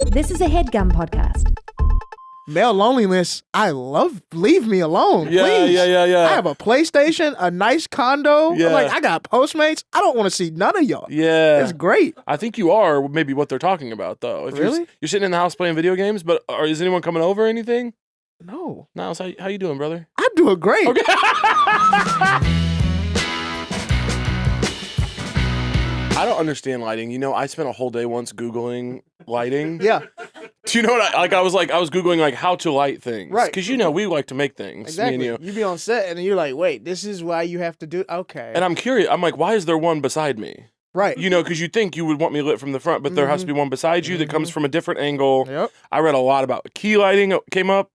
This is a Headgum podcast. Male loneliness, I love. Leave me alone, Yeah, please. yeah. I have a PlayStation, a nice condo. Yeah. I'm like, I got Postmates. I don't want to see none of y'all. Yeah. It's great. I think you are maybe what they're talking about, though. If Really? You're sitting in the house playing video games, but is anyone coming over or anything? No. Niles, how you doing, brother? I'm doing great. Okay. I don't understand lighting. You know, I spent a whole day once Googling lighting. Yeah. Do you know what I was Googling like how to light things. Right. Because, you know, we like to make things. Exactly. Me and you. You be on set and you're like, wait, this is why you have to do. Okay. And I'm curious. I'm like, why is there one beside me? Right. You know, because you think you would want me lit from the front, but there has to be one beside you that comes from a different angle. Yep. I read a lot about key lighting came up.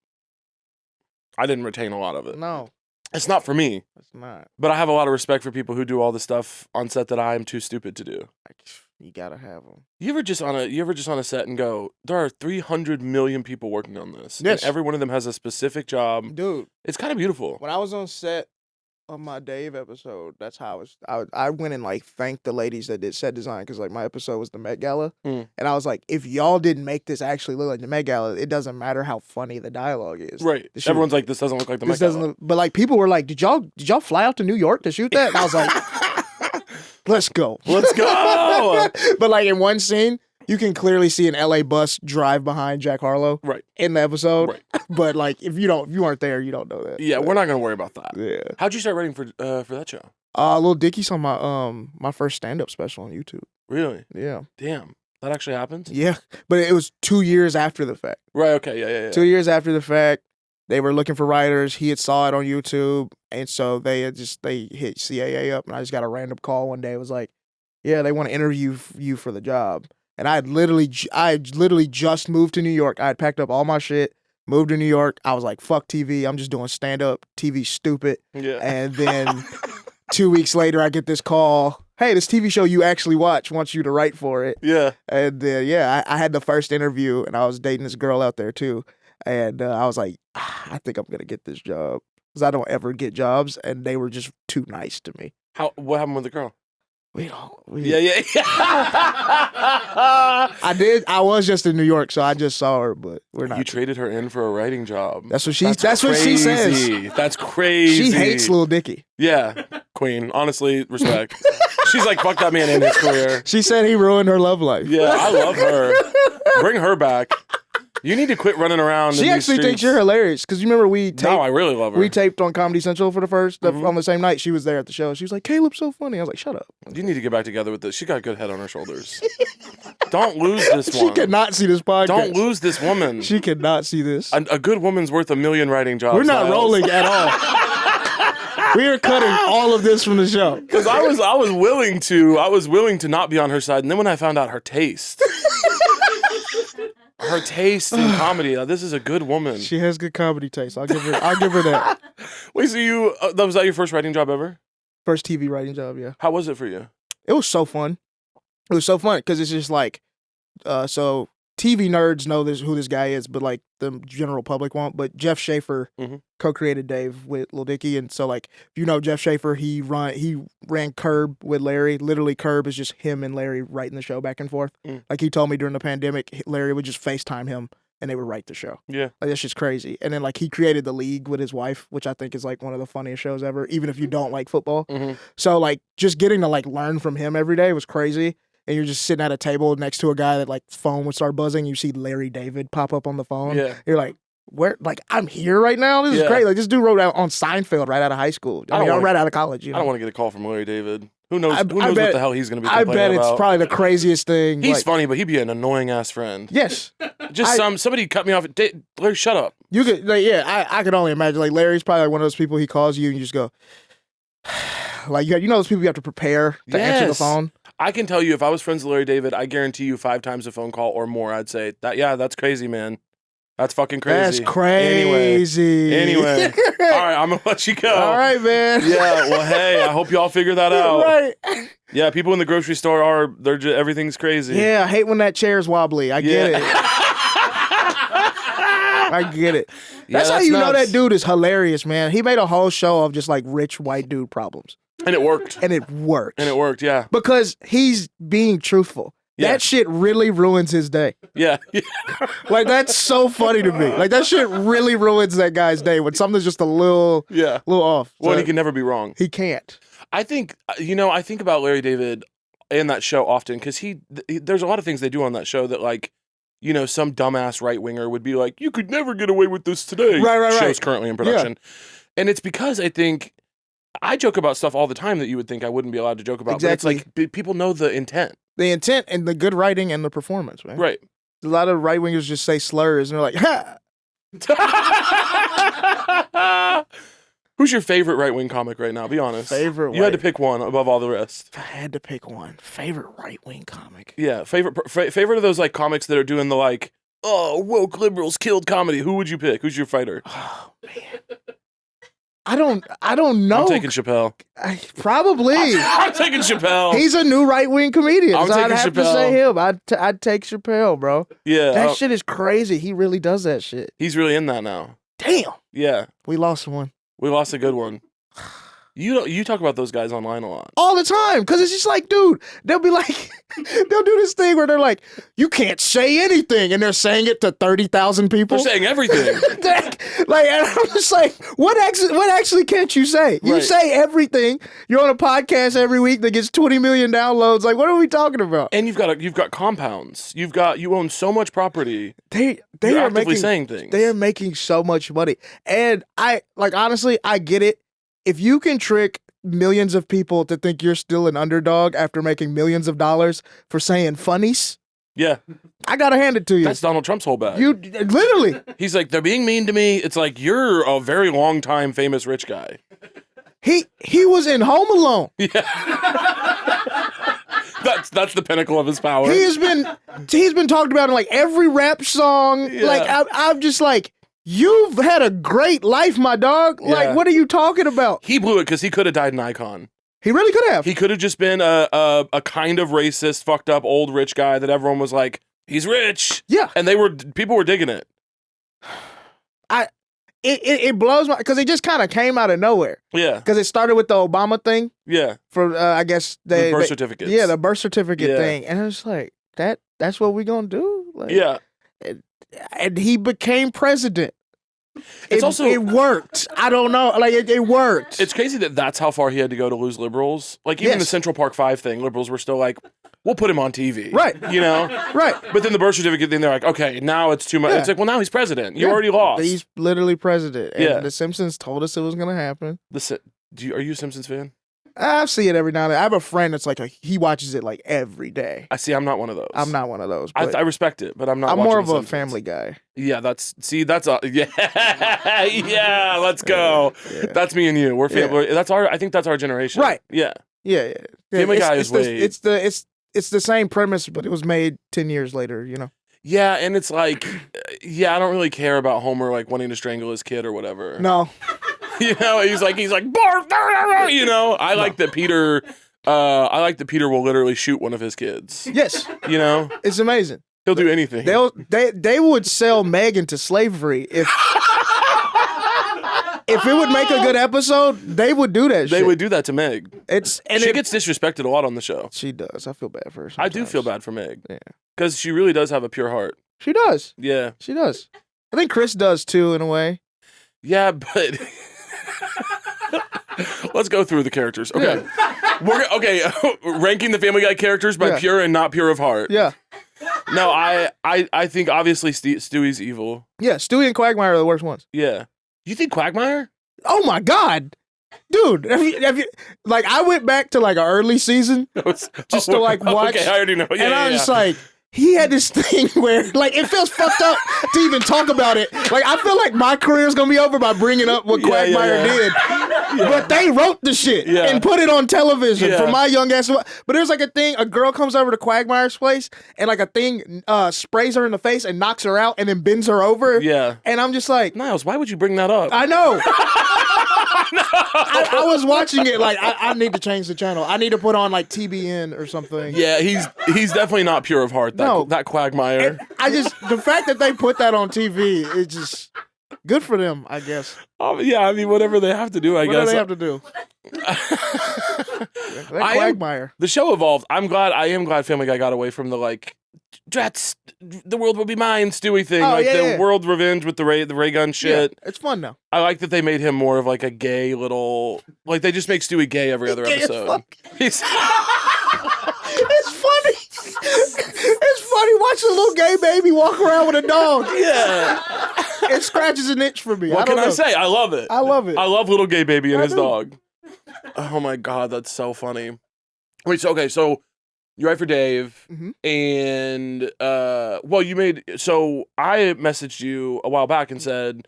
I didn't retain a lot of it. No, It's not for me, it's not. but I have a lot of respect for people who do all the stuff on set that I am too stupid to do. Like, you gotta have them. You ever just on a set and go, there are 300 million people working on this. Yes. And every one of them has a specific job. Dude, It's kind of beautiful. when I was on set of my Dave episode, that's how I went and like thanked the ladies that did set design because like my episode was the Met Gala, and I was like, if y'all didn't make this actually look like the Met Gala, it doesn't matter how funny the dialogue is. Right. The shoot- Everyone's like, this doesn't look like the This Met doesn't Gala. look, but like people were like, did y'all fly out to New York to shoot that? And I was like, let's go. Let's go. But like in one scene, you can clearly see an LA bus drive behind Jack Harlow Right. in the episode. Right. But like if you weren't there, you don't know that. Yeah, we're not going to worry about that. Yeah. How'd you start writing for that show? Lil Dicky's on my first stand-up special on YouTube. Really? Yeah. Damn. That actually happened? Yeah. But it was 2 years after the fact. Right, okay, yeah. 2 years after the fact, they were looking for writers. He had saw it on YouTube, and so they hit CAA up, and I just got a random call one day. It was like, yeah, they want to interview you for the job. And I had literally just moved to New York. I had packed up all my shit, moved to New York. I was like, fuck TV. I'm just doing stand-up. TV's stupid. Yeah. And then 2 weeks later, I get this call. Hey, this TV show you actually watch wants you to write for it. Yeah. And then, I had the first interview, and I was dating this girl out there, too. And I was like, I think I'm going to get this job. Because I don't ever get jobs, and they were just too nice to me. What happened with the girl? Yeah. I was just in New York, so I just saw her, but we're not. You traded her in for a writing job. That's what she says. That's crazy. She hates Lil Dicky. Yeah, queen. Honestly, respect. She's like, fuck that man in his career. She said he ruined her love life. Yeah, I love her. Bring her back. You need to quit running around. She actually thinks you're hilarious because you remember we taped. No, I really love her. We taped on Comedy Central for the first on the same night. She was there at the show. She was like, "Caleb's so funny." I was like, "Shut up." You need to get back together with this. She got a good head on her shoulders. Don't lose this She one. cannot see this podcast. Don't lose this woman. She cannot see this. A good woman's worth a million writing jobs. We're not Niles. rolling at all. We are cutting all of this from the show. Because I was willing to not be on her side, and then when I found out her taste. Her taste in comedy. This is a good woman. She has good comedy taste. I'll give her that. Wait, so you was that your first writing job ever? First TV writing job, yeah. How was it for you? It was so fun. It was so fun because it's just like, so TV nerds know who this guy is, but like the general public won't. But Jeff Schaffer co-created Dave with Lil Dicky, and so like if you know Jeff Schaffer, he ran Curb with Larry. Literally, Curb is just him and Larry writing the show back and forth. Like he told me during the pandemic, Larry would just FaceTime him and they would write the show. Yeah, like that's just crazy. And then like he created The League with his wife, which I think is like one of the funniest shows ever, even if you don't like football. So like just getting to like learn from him every day was crazy. And you're just sitting at a table next to a guy that like phone would start buzzing. You see Larry David pop up on the phone. Yeah. You're like, where? Like I'm here right now. This is great. Like this dude wrote out on Seinfeld right out of high school. I mean, right out of college. You know? I don't want to get a call from Larry David. Who knows? Who knows what the hell he's going to be I complaining bet it's about. probably the craziest thing. He's funny, but he'd be an annoying ass friend. Yes. Just somebody cut me off. Larry, shut up. You could, like, I could only imagine. Like Larry's probably like one of those people. He calls you and you just go, like you know those people you have to prepare to answer the phone. I can tell you, if I was friends with Larry David, I guarantee you 5 times a phone call or more, I'd say that. Yeah, that's crazy, man. That's fucking crazy. That's crazy. Anyway. All right, I'm gonna let you go. All right, man. Yeah. Well, hey, I hope y'all figure that out. Right. Yeah, people in the grocery store everything's crazy. Yeah, I hate when that chair's wobbly. I get it. I get it. That's how you know that dude is hilarious, man. He made a whole show of just like rich white dude problems. And it worked. And it worked. Yeah. Because he's being truthful. Yeah. That shit really ruins his day. Yeah. Like, that's so funny to me. Like, that shit really ruins that guy's day when something's just a little off. Well, So he can never be wrong. he can't. I think, I think about Larry David in that show often because there's a lot of things they do on that show that, like, some dumbass right-winger would be like, you could never get away with this today. Right. Show's currently in production. Yeah. And it's because I think I joke about stuff all the time that you would think I wouldn't be allowed to joke about. Exactly. But it's like people know the intent. The intent and the good writing and the performance, man. Right. A lot of right-wingers just say slurs and they're like, ha! Who's your favorite right-wing comic right now? Be honest. Favorite. You had to pick one above all the rest. If I had to pick one. Favorite right-wing comic. Yeah. Favorite of those, like, comics that are doing the, like, woke liberals killed comedy. Who would you pick? Who's your fighter? Oh, man. I don't know. I'm taking Chappelle. Probably. I'm taking Chappelle. He's a new right-wing comedian. I'm so taking I'd have to Chappelle. say him. I'd take Chappelle, bro. Yeah. That shit is crazy. He really does that shit. He's really in that now. Damn. Yeah. We lost one. We lost a good one. You talk about those guys online a lot. All the time. Because it's just like, dude, they'll be like, they'll do this thing where they're like, you can't say anything. And they're saying it to 30,000 people. They're saying everything. Like, and I'm just like, what actually can't you say? You Right. say everything. You're on a podcast every week that gets 20 million downloads. Like, what are we talking about? And you've got compounds. You own so much property. They You're are actively making saying things. They are making so much money. And honestly, I get it. If you can trick millions of people to think you're still an underdog after making millions of dollars for saying funnies, Yeah. I gotta hand it to you. That's Donald Trump's whole bag. You literally. He's like, they're being mean to me. It's like, you're a very long time famous rich guy. He was in Home Alone. Yeah. That's the pinnacle of his power. He's been talked about in like every rap song. Yeah. Like I'm just like, you've had a great life, my dog. Yeah. Like, what are you talking about? He blew it because he could have died an icon. He really could have. He could have just been a kind of racist, fucked up old rich guy that everyone was like, he's rich. Yeah. And people were digging it. It blows my, because it just kind of came out of nowhere. Yeah. Because it started with the Obama thing Yeah. for I guess The birth certificates. Yeah, the birth certificate Yeah. thing, and it was like that's what we gonna do. Like, Yeah. and he became president. It worked. I don't know. Like it worked. It's crazy that's how far he had to go to lose liberals. Like even the Yes. Central Park 5 thing, liberals were still like, we'll put him on TV. Right. Right. But then the birth certificate thing, they're like, okay, now it's too much. Yeah. It's like, well, now he's president. You Yeah. already lost. He's literally president. And Yeah. The Simpsons told us it was gonna happen. Are you a Simpsons fan? I see it every now and then. I have a friend that's like he watches it like every day. I'm not one of those. I'm not one of those. But I respect it, but I'm not. I'm watching more of The a Simpsons. family guy. Yeah, that's yeah. Let's go. Yeah. That's me and you. We're family. I think that's our generation. Right. Yeah. Yeah. Family Guy is it's the same premise, but it was made 10 years later. You know. Yeah, and it's like, I don't really care about Homer like wanting to strangle his kid or whatever. No. He's like barf. I like that Peter. I like that Peter will literally shoot one of his kids. Yes. It's amazing. He'll do anything. They would sell Meg into slavery if it would make a good episode. They would do that. They would do that to Meg. She gets disrespected a lot on the show. She does. I feel bad for her. I do feel bad for Meg. Yeah. Because she really does have a pure heart. She does. Yeah. She does. I think Chris does too, in a way. Yeah, but let's go through the characters. Okay. Yeah. Ranking the Family Guy characters by pure and not pure of heart. Yeah. No, I think obviously Stewie's evil. Yeah. Stewie and Quagmire are the worst ones. Yeah. You think Quagmire? Oh my God. Dude, have you like I went back to like an early season just to like watch. Okay, I already know. Yeah, and I was yeah. just like, he had this thing where like it feels fucked up to even talk about it. Like I feel like my career's gonna be over by bringing up what Quagmire did. But they wrote the shit and put it on television for my young ass. But there's like a thing, a girl comes over to Quagmire's place and like a thing sprays her in the face and knocks her out and then bends her over. Yeah. And I'm just like, Niles, why would you bring that up? I know. I was watching it like I need to change the channel. I need to put on like TBN or something. Yeah, he's definitely not pure of heart. That Quagmire. And the fact that they put that on TV, it's just good for them, I guess. Yeah, I mean, whatever they have to do, I guess. What do they have to do? Quagmire. The show evolved. I am glad Family Guy got away from the like, Drats, the world will be mine, Stewie thing. World revenge with the ray gun shit. Yeah, it's fun now. I like that they made him more of like a gay little, like they just make Stewie gay every other episode. It's funny. It's funny watching a little gay baby walk around with a dog. Yeah. It scratches an itch for me. What can I say? I love it. I love it. I love little gay baby and his dog. Oh my God, that's so funny. Wait, so you write for Dave, and I messaged you a while back and said,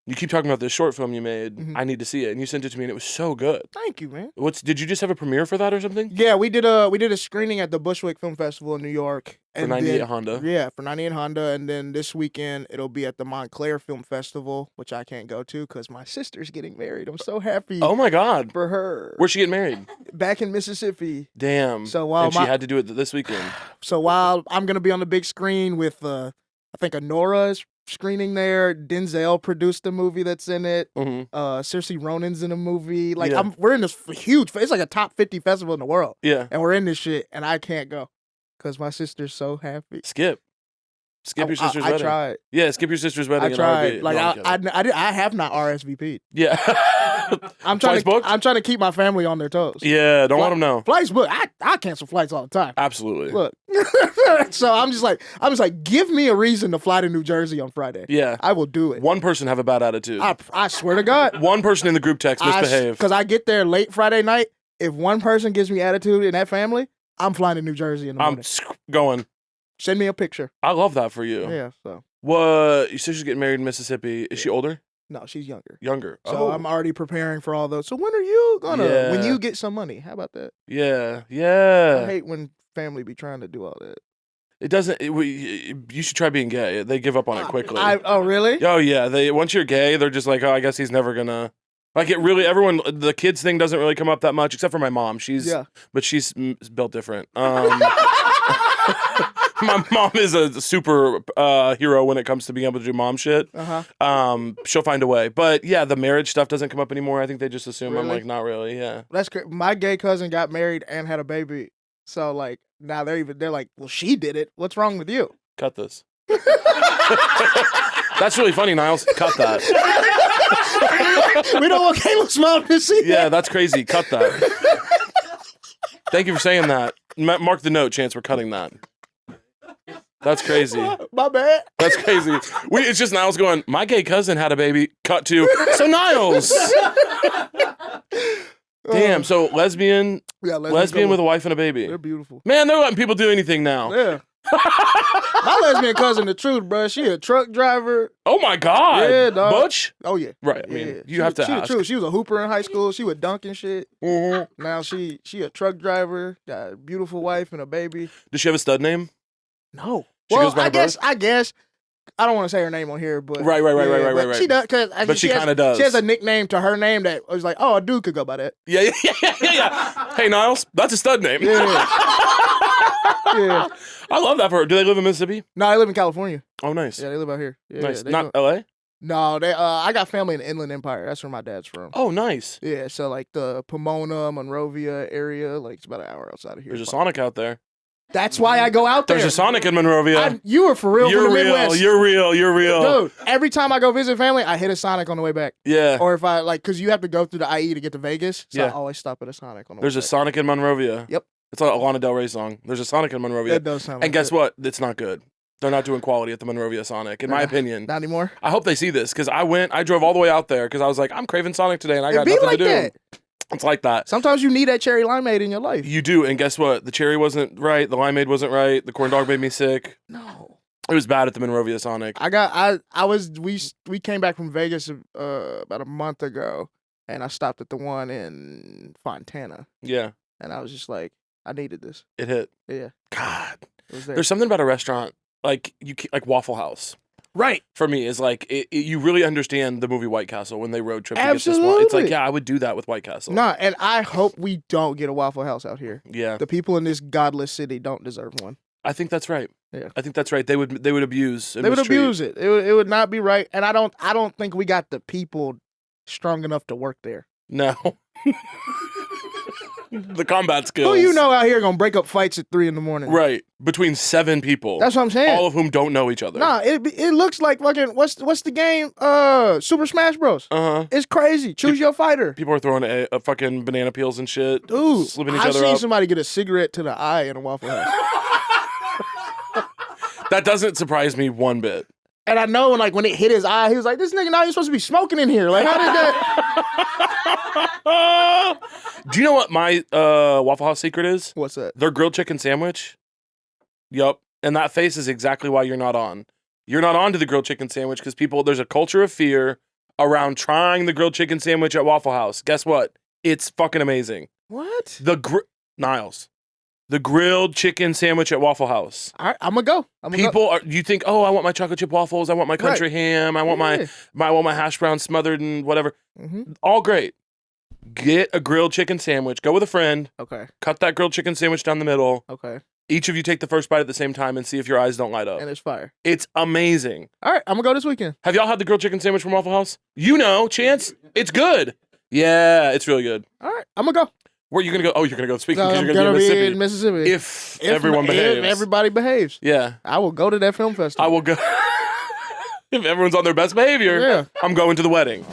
you keep talking about this short film you made. I need to see it, and you sent it to me, and it was so good. Thank you, man. Did you just have a premiere for that or something? Yeah, we did a screening at the Bushwick Film Festival in New York. For 98 Honda. Yeah, for 98 Honda, and then this weekend it'll be at the Montclair Film Festival, which I can't go to because my sister's getting married. I'm so happy. Oh my God, for her. Where's she getting married? Back in Mississippi. Damn. So she had to do it this weekend. So while I'm gonna be on the big screen with I think Anora's screening there. Denzel produced the movie that's in it. Saoirse Ronan's in a movie. Like we're in this huge. It's like a top 50 festival in the world. Yeah, and we're in this shit, and I can't go because my sister's so happy. Skip your sister's wedding. I tried. Yeah, skip your sister's wedding. I tried. Like I have not RSVP'd. Yeah, I'm trying to keep my family on their toes. Yeah, don't let them know. Flights booked. I cancel flights all the time. Absolutely. Look, so I'm just like, give me a reason to fly to New Jersey on Friday. Yeah, I will do it. One person have a bad attitude. I swear to God. One person in the group text misbehave. Because I get there late Friday night. If one person gives me attitude in that family, I'm flying to New Jersey in the morning. I'm going. Send me a picture. I love that for you. Yeah. So. What? You said she's getting married in Mississippi. Is she older? No, she's younger. Younger. So I'm already preparing for all those. So when are you gonna? Yeah. When you get some money? How about that? Yeah. Yeah. I hate when family be trying to do all that. It doesn't. You should try being gay. They give up on it quickly. Oh really? Oh yeah. Once you're gay, they're just like, oh, I guess he's never gonna. Like it really. Everyone. The kids thing doesn't really come up that much, except for my mom. But she's built different. My mom is a super hero when it comes to being able to do mom shit. She'll find a way. But yeah, the marriage stuff doesn't come up anymore. I think they just assume I'm like, not really. Yeah. That's great. My gay cousin got married and had a baby. So like now they're like, well, she did it. What's wrong with you? Cut this. That's really funny, Niles. Cut that. We don't want Caleb's mom to see that. Yeah, that's crazy. Cut that. Thank you for saying that. Mark the note, Chance. We're cutting that. That's crazy. My bad. That's crazy. It's just Niles going, my gay cousin had a baby. Cut to, so Niles. Damn, so lesbian with a wife and a baby. They're beautiful. Man, they're letting people do anything now. Yeah. My lesbian cousin, the truth, bro. She a truck driver. Oh my God. Yeah, dog. Butch? Oh yeah. Right. I mean, you have to ask. True. She was a hooper in high school. She would dunk and shit. Now she a truck driver. Got a beautiful wife and a baby. Does she have a stud name? No. She goes by I guess. I don't want to say her name on here, but right. She does but she kind of does. She has a nickname to her name that was like, oh, a dude could go by that. Yeah. Hey, Niles, that's a stud name. Yeah. I love that for her. Do they live in Mississippi? No, they live in California. Oh, nice. Yeah, they live out here. Yeah, nice. Not L.A.? No, they. I got family in the Inland Empire. That's where my dad's from. Oh, nice. Yeah, so like the Pomona, Monrovia area, like it's about an hour outside of here. There's a Sonic out there. That's why I go out there. There's a Sonic in Monrovia. You were for real from the Midwest. You're real. Dude, every time I go visit family, I hit a Sonic on the way back. Yeah. Or if I, because you have to go through the IE to get to Vegas, so yeah. I always stop at a Sonic on the way back. There's a Sonic in Monrovia. Yep. It's like a Lana Del Rey song. There's a Sonic in Monrovia. That does sound like and guess what? It's not good. They're not doing quality at the Monrovia Sonic, in my opinion. Not anymore? I hope they see this, because I drove all the way out there, because I was like, I'm craving Sonic today, and I got nothing to do. That. It's like that. Sometimes you need that cherry limeade in your life. You do, and guess what? The cherry wasn't right. The limeade wasn't right. The corn dog made me sick. No. It was bad at the Monrovia Sonic. We came back from Vegas about a month ago, and I stopped at the one in Fontana. Yeah. And I was just like, I needed this. It hit. Yeah. God. There's something about a restaurant, like Waffle House. Right. For me, is like, you really understand the movie White Castle when they road trip to Absolutely. get this one. It's like, yeah, I would do that with White Castle. Nah, and I hope we don't get a Waffle House out here. Yeah. The people in this godless city don't deserve one. I think that's right. Yeah. I think that's right. They would abuse. They would abuse it. It would not be right. And I don't think we got the people strong enough to work there. No. The combat skills. Who you know out here gonna break up fights at 3 a.m? Right. Between 7 people. That's what I'm saying. All of whom don't know each other. Nah, it looks like fucking what's the game? Super Smash Bros. It's crazy. Choose your fighter. People are throwing a fucking banana peels and shit. Dude, slipping each I've other seen up. somebody get a cigarette to the eye in a Waffle House. That doesn't surprise me one bit. And I know when it hit his eye, he was like, "This nigga not even supposed to be smoking in here." Like, how did that? Do you know what my Waffle House secret is? What's that? Their grilled chicken sandwich. Yup. And that face is exactly why you're not on. You're not on to the grilled chicken sandwich because there's a culture of fear around trying the grilled chicken sandwich at Waffle House. Guess what? It's fucking amazing. What? Niles. The grilled chicken sandwich at Waffle House. All right, I'm gonna go. You think, oh, I want my chocolate chip waffles, I want my country ham, I want my hash brown smothered and whatever. Mm-hmm. All great. Get a grilled chicken sandwich. Go with a friend. Okay. Cut that grilled chicken sandwich down the middle. Okay. Each of you take the first bite at the same time and see if your eyes don't light up. And it's fire. It's amazing. All right, I'm gonna go this weekend. Have y'all had the grilled chicken sandwich from Waffle House? You know, Chance. It's good. Yeah, it's really good. All right, I'm gonna go. Where are you going to go? Oh, you're going to go speaking because I'm you're going to be in Mississippi. If everyone behaves. If everybody behaves. Yeah. I will go to that film festival. I will go. If everyone's on their best behavior, yeah. I'm going to the wedding.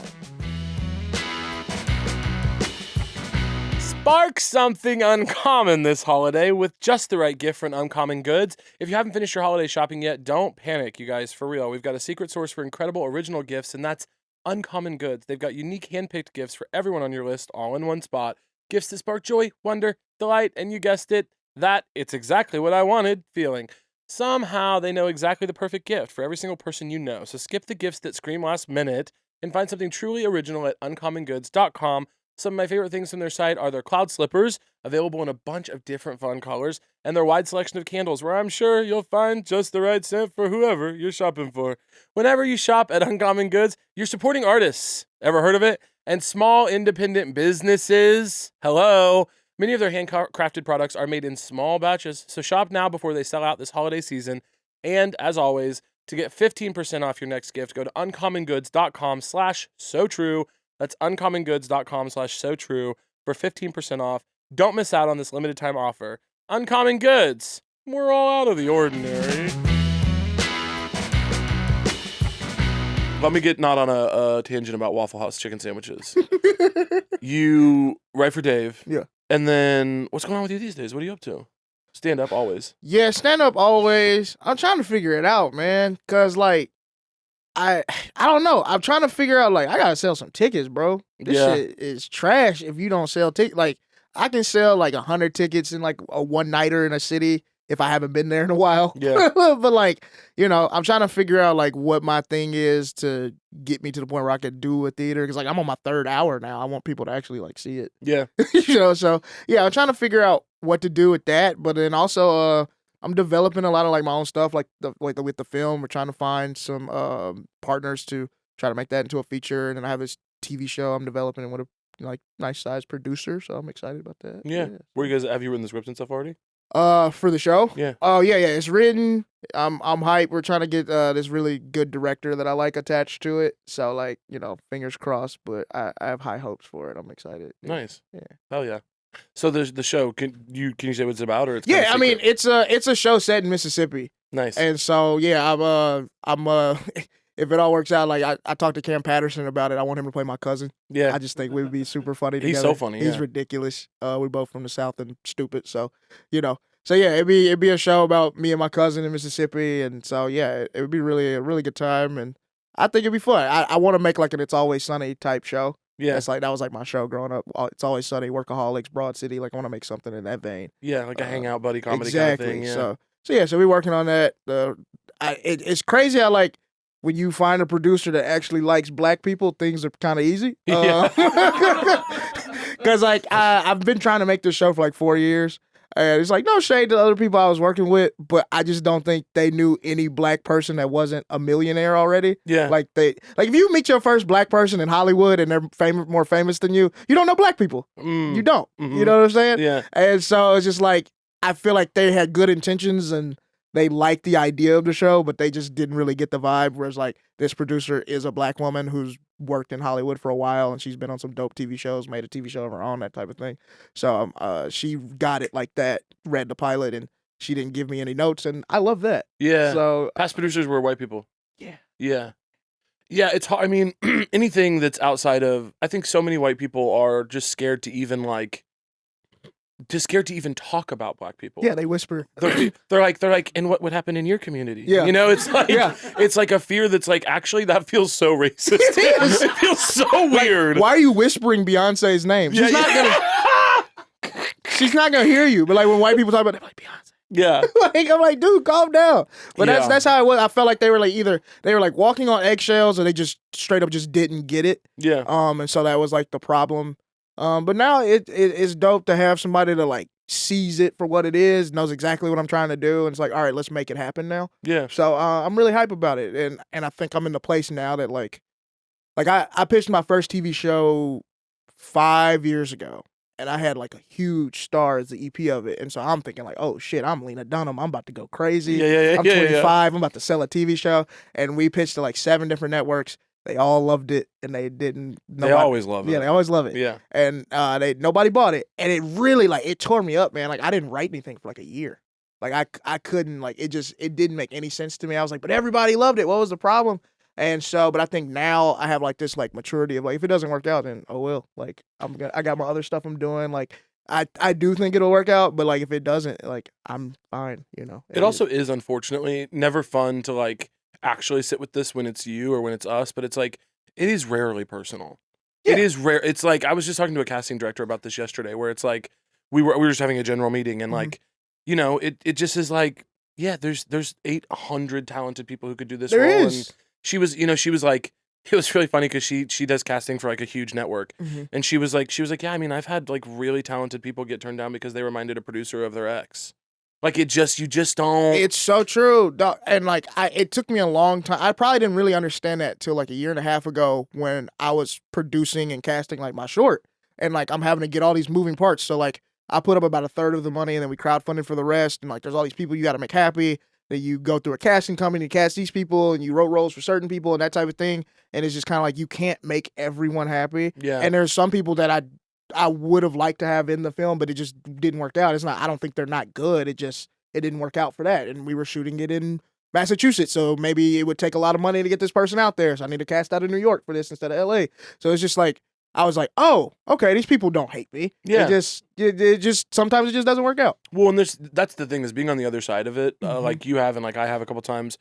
Spark something uncommon this holiday with just the right gift from Uncommon Goods. If you haven't finished your holiday shopping yet, don't panic, you guys, for real. We've got a secret source for incredible original gifts, and that's Uncommon Goods. They've got unique hand-picked gifts for everyone on your list, all in one spot. Gifts that spark joy, wonder, delight, and you guessed it, that it's exactly what I wanted feeling. Somehow they know exactly the perfect gift for every single person you know. So skip the gifts that scream last minute and find something truly original at uncommongoods.com. Some of my favorite things from their site are their cloud slippers, available in a bunch of different fun colors, and their wide selection of candles, where I'm sure you'll find just the right scent for whoever you're shopping for. Whenever you shop at Uncommon Goods, you're supporting artists. Ever heard of it? And small independent businesses. Hello. Many of their handcrafted products are made in small batches, so shop now before they sell out this holiday season. And as always, to get 15% off your next gift, go to uncommongoods.com/so-true. That's uncommongoods.com/so-true for 15% off. Don't miss out on this limited time offer. Uncommon Goods. We're all out of the ordinary. Let me get not on a tangent about Waffle House chicken sandwiches. You write for Dave. Yeah. And then what's going on with you these days? What are you up to? Stand up always. Yeah, stand up always. I'm trying to figure it out, man. Cause I don't know. I'm trying to figure out I gotta sell some tickets, bro. This shit is trash if you don't sell tickets. I can sell 100 tickets in a one-nighter in a city if I haven't been there in a while. Yeah. But I'm trying to figure out what my thing is to get me to the point where I could do a theater. Cause I'm on my 3rd hour now. I want people to actually see it. Yeah. So yeah, I'm trying to figure out what to do with that. But then also, I'm developing a lot of my own stuff, with the film. We're trying to find some partners to try to make that into a feature. And then I have this TV show I'm developing with a nice size producer. So I'm excited about that. Yeah. Where you guys have you written the script and stuff already? For the show? Yeah. Oh yeah. It's written. I'm hyped. We're trying to get this really good director that I like attached to it. So fingers crossed. But I have high hopes for it. I'm excited. Nice. Yeah. Hell yeah. So the show. Can you say what it's about, or it's I mean it's a show set in Mississippi. Nice. And so yeah, I'm if it all works out, I talked to Cam Patterson about it. I want him to play my cousin. Yeah. I just think we would be super funny together. He's so funny. He's ridiculous. We're both from the South and stupid. So, So yeah, it'd be a show about me and my cousin in Mississippi. And so yeah, it would be really a really good time. And I think it'd be fun. I want to make an It's Always Sunny type show. Yeah. That's that was my show growing up. It's Always Sunny, Workaholics, Broad City. I want to make something in that vein. Yeah, a hangout buddy comedy exactly. kind of thing. Yeah. So we're working on that. It's crazy how when you find a producer that actually likes black people, things are kind of easy. Because I've been trying to make this show for 4 years. And it's no shade to the other people I was working with, but I just don't think they knew any black person that wasn't a millionaire already. Yeah. If you meet your first black person in Hollywood and they're more famous than you don't know black people. You don't. Mm-hmm. You know what I'm saying? Yeah. And so it's just I feel like they had good intentions and they liked the idea of the show, but they just didn't really get the vibe. Whereas like this producer is a black woman who's worked in Hollywood for a while, and she's been on some dope TV shows, made a TV show of her own, that type of thing. So she got it like that, read the pilot, and she didn't give me any notes, and I love that. Yeah. So past producers were white people. Yeah. Yeah. Yeah, it's hard. I mean, anything that's outside of, I think so many white people are just scared to even talk about black people. yeah, they whisper. They're like, and what would happen in your community? Yeah. You know, it's like, Yeah. it's like a fear that's like, actually, that feels so racist. It feels so weird. Why are you whispering Beyonce's name? She's she's not gonna hear you. But like when white people talk about it, they're like Beyonce. Yeah. Like, I'm like, dude, calm down. But Yeah. that's how it was. I felt like they were like either they were like walking on eggshells, or they just straight up just didn't get it. Yeah. And so that was like the problem. But now it's dope to have somebody that like sees it for what it is, knows exactly what I'm trying to do, and it's like, all right, let's make it happen now. Yeah. So I'm really hype about it, and I think I'm in the place now that like I pitched my first TV show 5 years ago, and I had like a huge star as the EP of it, and so I'm thinking like, oh shit, I'm Lena Dunham, I'm about to go crazy. Yeah. I'm 25, I'm about to sell a TV show, and we pitched to like 7 different networks. They all loved it, and they didn't. They always love it. Yeah, they always love it. Yeah. And nobody bought it, and it really like it tore me up, man. Like I didn't write anything for like a year. Like I couldn't like it didn't make any sense to me. I was like, but everybody loved it. What was the problem? And so, but I think now I have like this like maturity of like, if it doesn't work out, then oh well. Like I got my other stuff I'm doing. Like I do think it'll work out, but like if it doesn't, like I'm fine. You know. It also is unfortunately never fun to like actually sit with this when it's you or when it's us, but it's like it is rarely personal. Yeah. It is rare. It's like I was just talking to a casting director about this yesterday, where it's like we were just having a general meeting, and like you know it just is like yeah, there's 800 talented people who could do this There role, is. and she was like. It was really funny because she does casting for like a huge network, and she was like yeah, I mean I've had like really talented people get turned down because they reminded a producer of their ex. Like you just don't. It's so true, dog. And like it took me a long time. I probably didn't really understand that till like a year and a half ago when I was producing and casting like my short, and like I'm having to get all these moving parts. So like I put up about 1/3 of the money, and then we crowdfunded for the rest. And like there's all these people you got to make happy. That you go through a casting company to cast these people, and you wrote roles for certain people and that type of thing. And it's just kind of like you can't make everyone happy. Yeah. And there's some people that I would have liked to have in the film, but it just didn't work out. It's not. I don't think they're not good. It didn't work out for that. And we were shooting it in Massachusetts, so maybe it would take a lot of money to get this person out there. So I need to cast out of New York for this instead of LA. So it's just like I was like, oh, okay, these people don't hate me. Yeah. It just sometimes it just doesn't work out. Well, and that's the thing is being on the other side of it, like you have and like I have a couple times.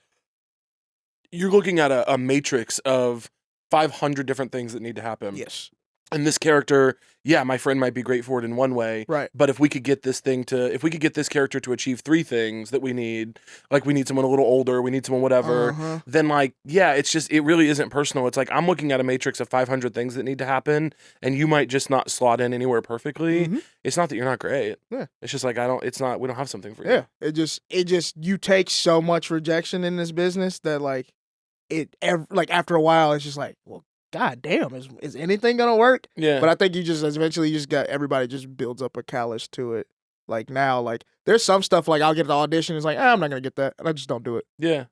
You're looking at a matrix of 500 different things that need to happen. Yes. And this character, yeah, my friend might be great for it in one way. Right. But if we could get this character to achieve 3 things that we need, like we need someone a little older, we need someone whatever, then like, yeah, it really isn't personal. It's like I'm looking at a matrix of 500 things that need to happen, and you might just not slot in anywhere perfectly. It's not that you're not great. Yeah. It's just like we don't have something for you. Yeah. It just you take so much rejection in this business that like after a while it's just like, well, God damn, is anything gonna work? Yeah. But I think eventually you just got everybody just builds up a callus to it. Like now, like there's some stuff like I'll get the audition, it's like, I'm not gonna get that, and I just don't do it. Yeah.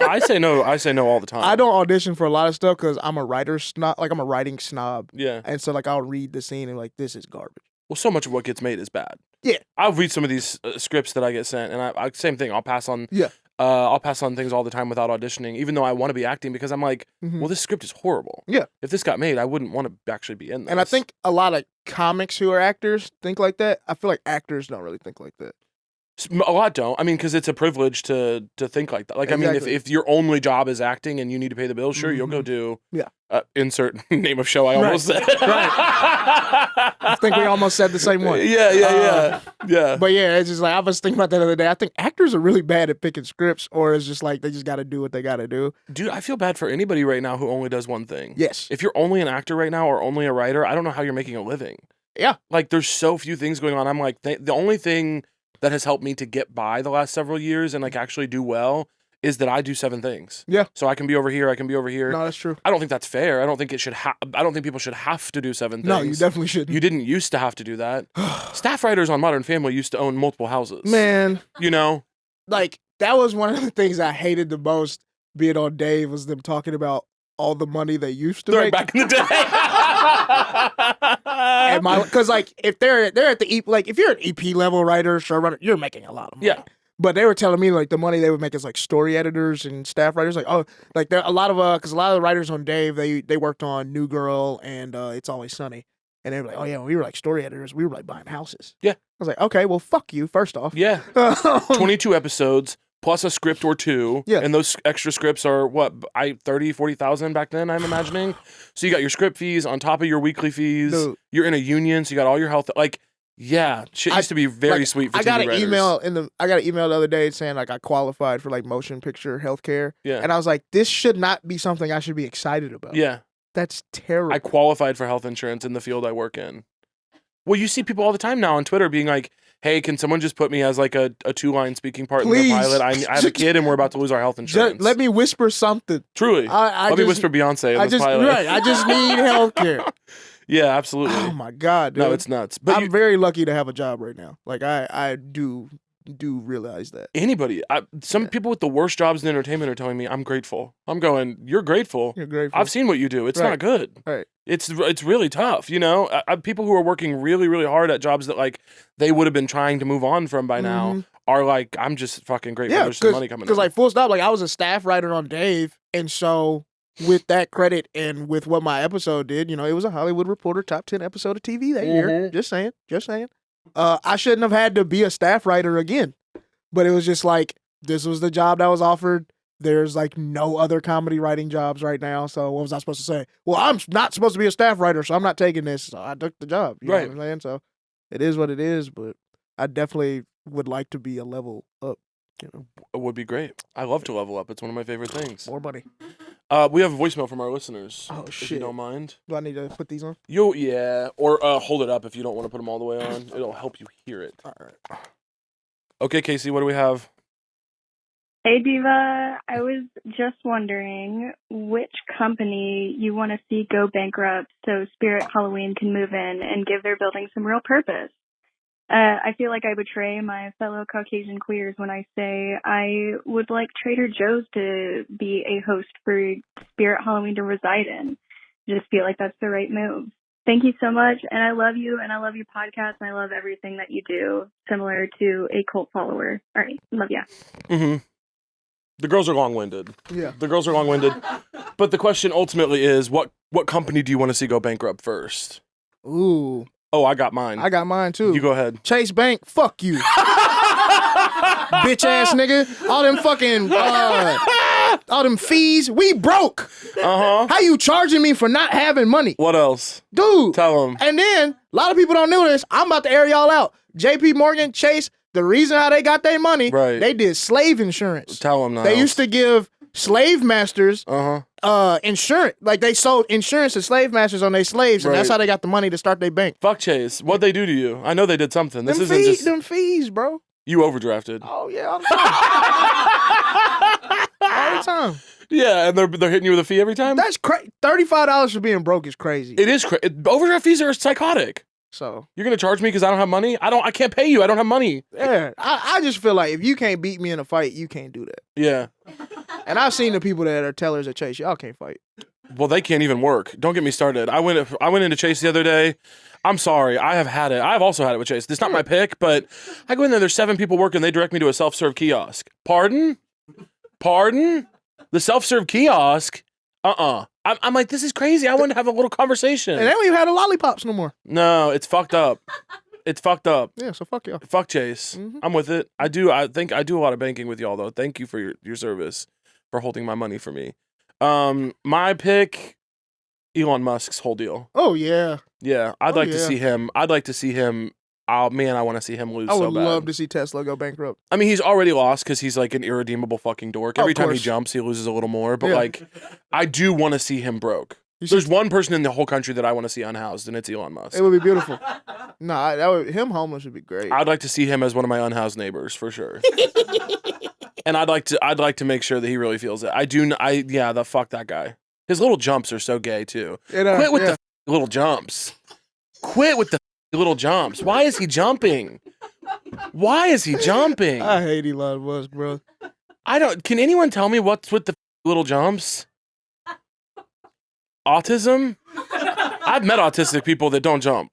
I say no all the time. I don't audition for a lot of stuff because I'm a writer snob, like I'm a writing snob. Yeah. And so like I'll read the scene and like this is garbage. Well, so much of what gets made is bad. Yeah. I'll read some of these scripts that I get sent, and I same thing. I'll pass on. Yeah. I'll pass on things all the time without auditioning, even though I want to be acting because I'm like, well, this script is horrible. Yeah. If this got made, I wouldn't want to actually be in this. And I think a lot of comics who are actors think like that. I feel like actors don't really think like that. A lot don't. I mean, because it's a privilege to think like that. Like, Exactly. I mean, if your only job is acting and you need to pay the bills, sure, you'll go do. Yeah. Insert name of show. I almost said. I think we almost said the same one. Yeah. But yeah, it's just like I was thinking about that the other day. I think actors are really bad at picking scripts, or it's just like they just got to do what they got to do. Dude, I feel bad for anybody right now who only does one thing. Yes. If you're only an actor right now or only a writer, I don't know how you're making a living. Yeah. Like, there's so few things going on. I'm like, the only thing that has helped me to get by the last several years and like actually do well is that I do 7 things. Yeah. So I can be over here. I can be over here. No, that's true. I don't think that's fair. I don't think I don't think people should have to do 7 things. No, you definitely shouldn't. You didn't used to have to do that. Staff writers on Modern Family used to own multiple houses. Man. You know? like that was one of the things I hated the most being on Dave was them talking about all the money they used to make back in the day. and because like if they're at the like if you're an EP level writer, showrunner, you're making a lot of money. Yeah. But they were telling me like the money they would make as like story editors and staff writers, like like there a lot of because a lot of the writers on Dave they worked on New Girl and It's Always Sunny, and they were like, oh yeah, when we were like story editors, we were like buying houses. Yeah. I was like, okay, well fuck you first off. Yeah. 22 episodes plus a script or two. Yeah. And those extra scripts are what 40,000 back then, I'm imagining. So you got your script fees on top of your weekly fees. Dude. You're in a union, so you got all your health. Like, yeah, shit used to be very sweet for I got TV an writers. I got an email the other day saying like I qualified for like motion picture healthcare. Yeah. And I was like, this should not be something I should be excited about. Yeah. That's terrible. I qualified for health insurance in the field I work in. Well, you see people all the time now on Twitter being like, hey, can someone just put me as like a 2-line speaking part Please. in the pilot? I have a kid and we're about to lose our health insurance. Let me whisper something. Truly. Let me whisper Beyonce in this pilot. Right. I just need healthcare. Yeah, absolutely. Oh my God, dude. No, it's nuts. But I'm very lucky to have a job right now. Like I do realize that. Anybody, some people with the worst jobs in entertainment are telling me I'm grateful. I'm going, you're grateful. You're grateful. I've seen what you do. It's not good. Right. It's really tough. You know, people who are working really, really hard at jobs that like they would have been trying to move on from by now are like, I'm just fucking grateful. There's some money coming in. Because like full stop, like I was a staff writer on Dave, and so with that credit and with what my episode did, you know, it was a Hollywood Reporter top 10 episode of TV that year. Just saying. I shouldn't have had to be a staff writer again, but it was just like this was the job that was offered. There's like no other comedy writing jobs right now. So what was I supposed to say? Well, I'm not supposed to be a staff writer, so I'm not taking this. So I took the job. You know what I'm saying? So it is what it is, but I definitely would like to be a level up. You know, it would be great. I love to level up. It's one of my favorite things. More money. We have a voicemail from our listeners. Oh shit! If you don't mind. Do I need to put these on? Yeah, or hold it up if you don't want to put them all the way on. It'll help you hear it. All right. Okay, Casey, what do we have? Hey, Diva. I was just wondering which company you want to see go bankrupt so Spirit Halloween can move in and give their building some real purpose. I feel like I betray my fellow Caucasian queers when I say I would like Trader Joe's to be a host for Spirit Halloween to reside in. I just feel like that's the right move. Thank you so much, and I love you, and I love your podcast, and I love everything that you do, similar to a cult follower. All right, love ya. Mm-hmm. The girls are long-winded. Yeah. The girls are long-winded. But the question ultimately is, what company do you want to see go bankrupt first? Ooh. Oh, I got mine. I got mine, too. You go ahead. Chase Bank, fuck you. Bitch-ass nigga. All them fucking, all them fees. We broke. Uh-huh. How you charging me for not having money? What else? Dude. Tell them. And then, a lot of people don't know this. I'm about to air y'all out. JP Morgan, Chase, the reason how they got their money, they did slave insurance. Tell them now. They used to give slave masters insurance. Like, they sold insurance to slave masters on their slaves, and that's how they got the money to start their bank. Fuck Chase. What'd they do to you? I know they did something. This isn't just... Them fees, bro. You overdrafted. Oh, yeah, all the time. All the time. Yeah, and they're hitting you with a fee every time? That's crazy. $35 for being broke is crazy. It is crazy. Overdraft fees are psychotic. So you're gonna charge me because I don't have money? I can't pay you. I don't have money. Yeah. I just feel like if you can't beat me in a fight, you can't do that. Yeah. And I've seen the people that are tellers at Chase, y'all can't fight. Well, they can't even work. Don't get me started. I went into Chase the other day. I'm sorry. I have had it. I've also had it with Chase. It's not my pick, but I go in there. There's 7 people working. They direct me to a self-serve kiosk. Pardon? The self-serve kiosk? I'm like, this is crazy. I want to have a little conversation. And they don't even have the lollipops no more. No, it's fucked up. It's fucked up. Yeah, so fuck y'all. Fuck Chase. Mm-hmm. I'm with it. I think I do a lot of banking with y'all, though. Thank you for your service, for holding my money for me. My pick, Elon Musk's whole deal. Oh, yeah. Yeah, I'd like to see him. I'd like to see him. Oh, man, I want to see him lose so bad. I would love to see Tesla go bankrupt. I mean, he's already lost because he's like an irredeemable fucking dork. Every time he jumps, he loses a little more. But like, I do want to see him broke. There's one person in the whole country that I want to see unhoused, and it's Elon Musk. It would be beautiful. Him homeless would be great. I'd like to see him as one of my unhoused neighbors for sure. And I'd like to make sure that he really feels it. Fuck that guy. His little jumps are so gay too. Quit with the little jumps. Quit with the little jumps. Why is he jumping? Why is he jumping? I hate Elon Musk, bro. Can anyone tell me what's with the little jumps? Autism? I've met autistic people that don't jump.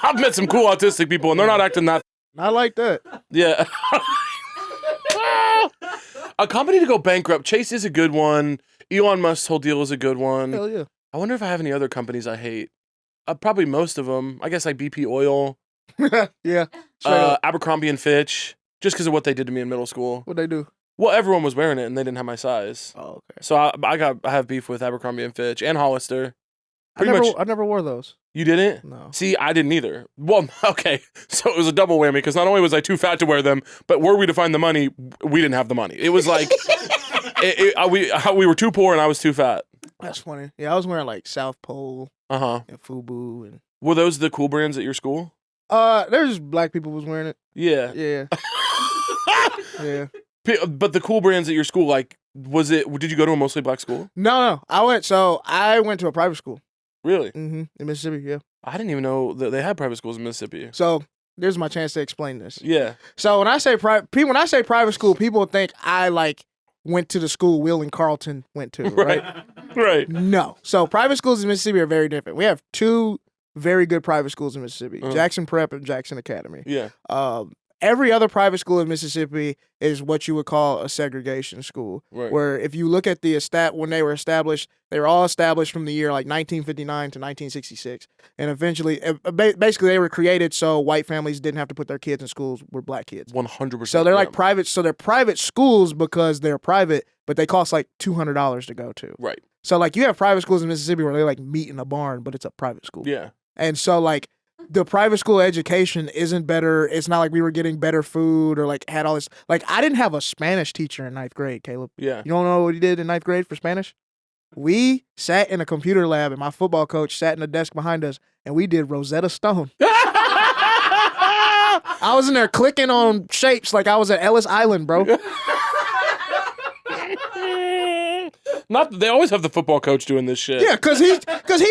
I've met some cool autistic people, and they're not acting that. Not like that. Yeah. A company to go bankrupt. Chase is a good one. Elon Musk's whole deal is a good one. Hell yeah. I wonder if I have any other companies I hate. Probably most of them. I guess like BP Oil. Yeah. Straight up. Abercrombie and Fitch. Just because of what they did to me in middle school. What'd they do? Well, everyone was wearing it, and they didn't have my size. Oh, okay. So I have beef with Abercrombie and Fitch and Hollister. I never wore those. You didn't? No. See, I didn't either. Well, okay. So it was a double whammy because not only was I too fat to wear them, but were we to find the money, we didn't have the money. It was like we were too poor and I was too fat. That's funny. Yeah, I was wearing like South Pole and FUBU and. Were those the cool brands at your school? There's black people was wearing it. Yeah. Yeah. Yeah. But the cool brands at your school, like, did you go to a mostly black school? No. I went to a private school. Really? Mm-hmm. In Mississippi, yeah. I didn't even know that they had private schools in Mississippi. So there's my chance to explain this. Yeah. So when I say private school, people think I like went to the school Will and Carlton went to, right? Right. No. So private schools in Mississippi are very different. We have two very good private schools in Mississippi, Jackson Prep and Jackson Academy. Yeah. Every other private school in Mississippi is what you would call a segregation school. Right. Where if you look at when they were established, they were all established from the year like 1959 to 1966. And eventually, basically they were created so white families didn't have to put their kids in schools with black kids. 100%. So they're like private. So they're private schools because they're private, but they cost like $200 to go to. Right. So like you have private schools in Mississippi where they like meet in a barn, but it's a private school. Yeah. And so like the private school education isn't better. It's not like we were getting better food or like had all this. Like I didn't have a Spanish teacher in 9th grade, Caleb. Yeah. You don't know what he did in 9th grade for Spanish? We sat in a computer lab and my football coach sat in the desk behind us and we did Rosetta Stone. I was in there clicking on shapes like I was at Ellis Island, bro. They always have the football coach doing this shit. Yeah, cause he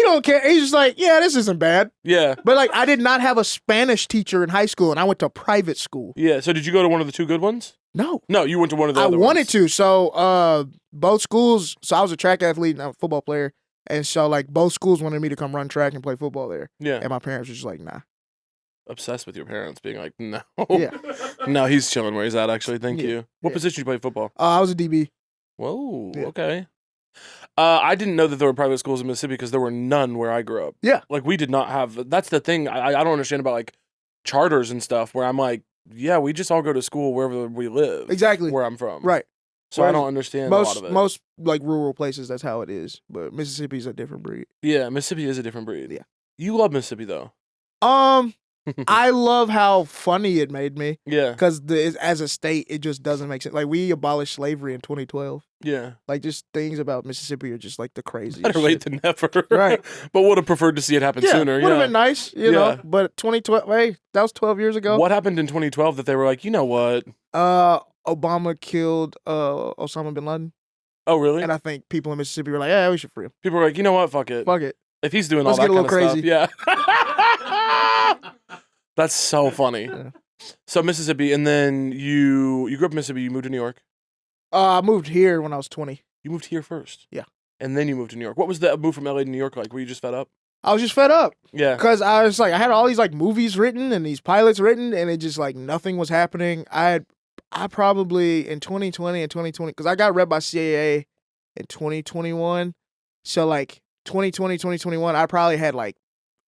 don't care. He's just like, yeah, this isn't bad. Yeah. But like, I did not have a Spanish teacher in high school, and I went to private school. Yeah. So did you go to one of the two good ones? No, you went to one of the I other wanted ones. to. So both schools. So I was a track athlete and I'm a football player, and so like both schools wanted me to come run track and play football there. Yeah. And my parents were just like, nah. Obsessed with your parents, being like, no. Yeah. No, he's chilling where he's at. Actually, thank you. What Yeah. position did you play football? I was a DB. Whoa. Yeah. Okay. I didn't know that there were private schools in Mississippi because there were none where I grew up. Yeah. Like we did not have. That's the thing. I don't understand about like charters and stuff. Where I'm like, yeah, we just all go to school wherever we live. Exactly. Where I'm from. Right. So I don't understand a lot of it. Most like rural places, that's how it is. But Mississippi's a different breed. Yeah, Mississippi is a different breed. Yeah. You love Mississippi though. I love how funny it made me. Yeah. Because as a state, it just doesn't make sense. Like, we abolished slavery in 2012. Yeah. Like, just things about Mississippi are just, like, the craziest Better late than never. Right. But would have preferred to see it happen sooner. Would have been nice, you know. But 2012, hey, that was 12 years ago. What happened in 2012 that they were like, you know what? Obama killed Osama bin Laden. Oh, really? And I think people in Mississippi were like, yeah, we should free him. People were like, you know what? Fuck it. Fuck it. If he's doing Let's all that get a kind little of crazy. stuff. Yeah. That's so funny. Yeah. So Mississippi, and then you grew up in Mississippi, you moved to New York. I moved here when I was 20. You moved here first? Yeah. And then you moved to New York. What was the move from LA to New York like? Were you just fed up? I was just fed up. Yeah. Because I was like, I had all these like movies written and these pilots written, and it just like nothing was happening. I probably in 2020 and 2020, because I got read by CAA in 2021. So like 2020, 2021, I probably had like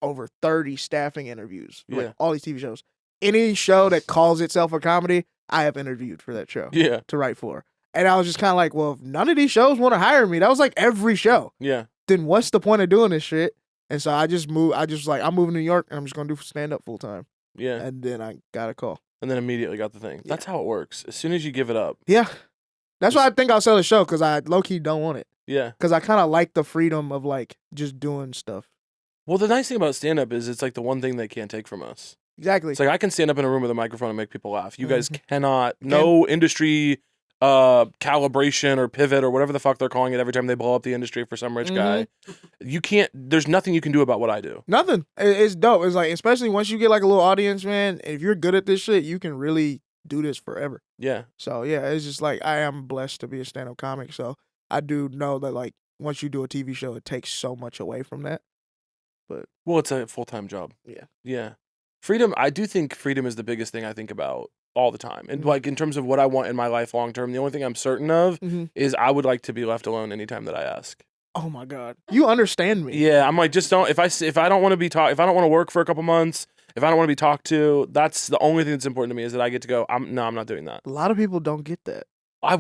over 30 staffing interviews for like all these TV shows. Any show that calls itself a comedy, I have interviewed for that show. Yeah. To write for. And I was just kind of like, well, if none of these shows want to hire me, that was like every show. Yeah. Then what's the point of doing this shit? And so I just moved. I'm moving to New York and I'm just going to do stand up full time. Yeah. And then I got a call. And then immediately got the thing. Yeah. That's how it works. As soon as you give it up. Yeah. That's why I think I'll sell the show, because I low-key don't want it. Yeah. Because I kind of like the freedom of like just doing stuff. Well, the nice thing about stand-up is it's like the one thing they can't take from us. Exactly. It's like I can stand up in a room with a microphone and make people laugh. You guys cannot. No industry calibration or pivot or whatever the fuck they're calling it every time they blow up the industry for some rich guy. You can't. There's nothing you can do about what I do. Nothing. It's dope. It's like, especially once you get like a little audience, man. If you're good at this shit, you can really do this forever. Yeah. So yeah, it's just like I am blessed to be a stand-up comic. So I do know that like once you do a TV show, it takes so much away from that. But well, it's a full-time job. Yeah. Yeah. Freedom. I do think freedom is the biggest thing I think about all the time. And like in terms of what I want in my life long term, the only thing I'm certain of is I would like to be left alone anytime that I ask. Oh my God. You understand me. Yeah, I'm like, just don't, if I don't want to be if I don't want to work for a couple months, if I don't want to be talked to, that's the only thing that's important to me is that I get to go, I'm not doing that. A lot of people don't get that.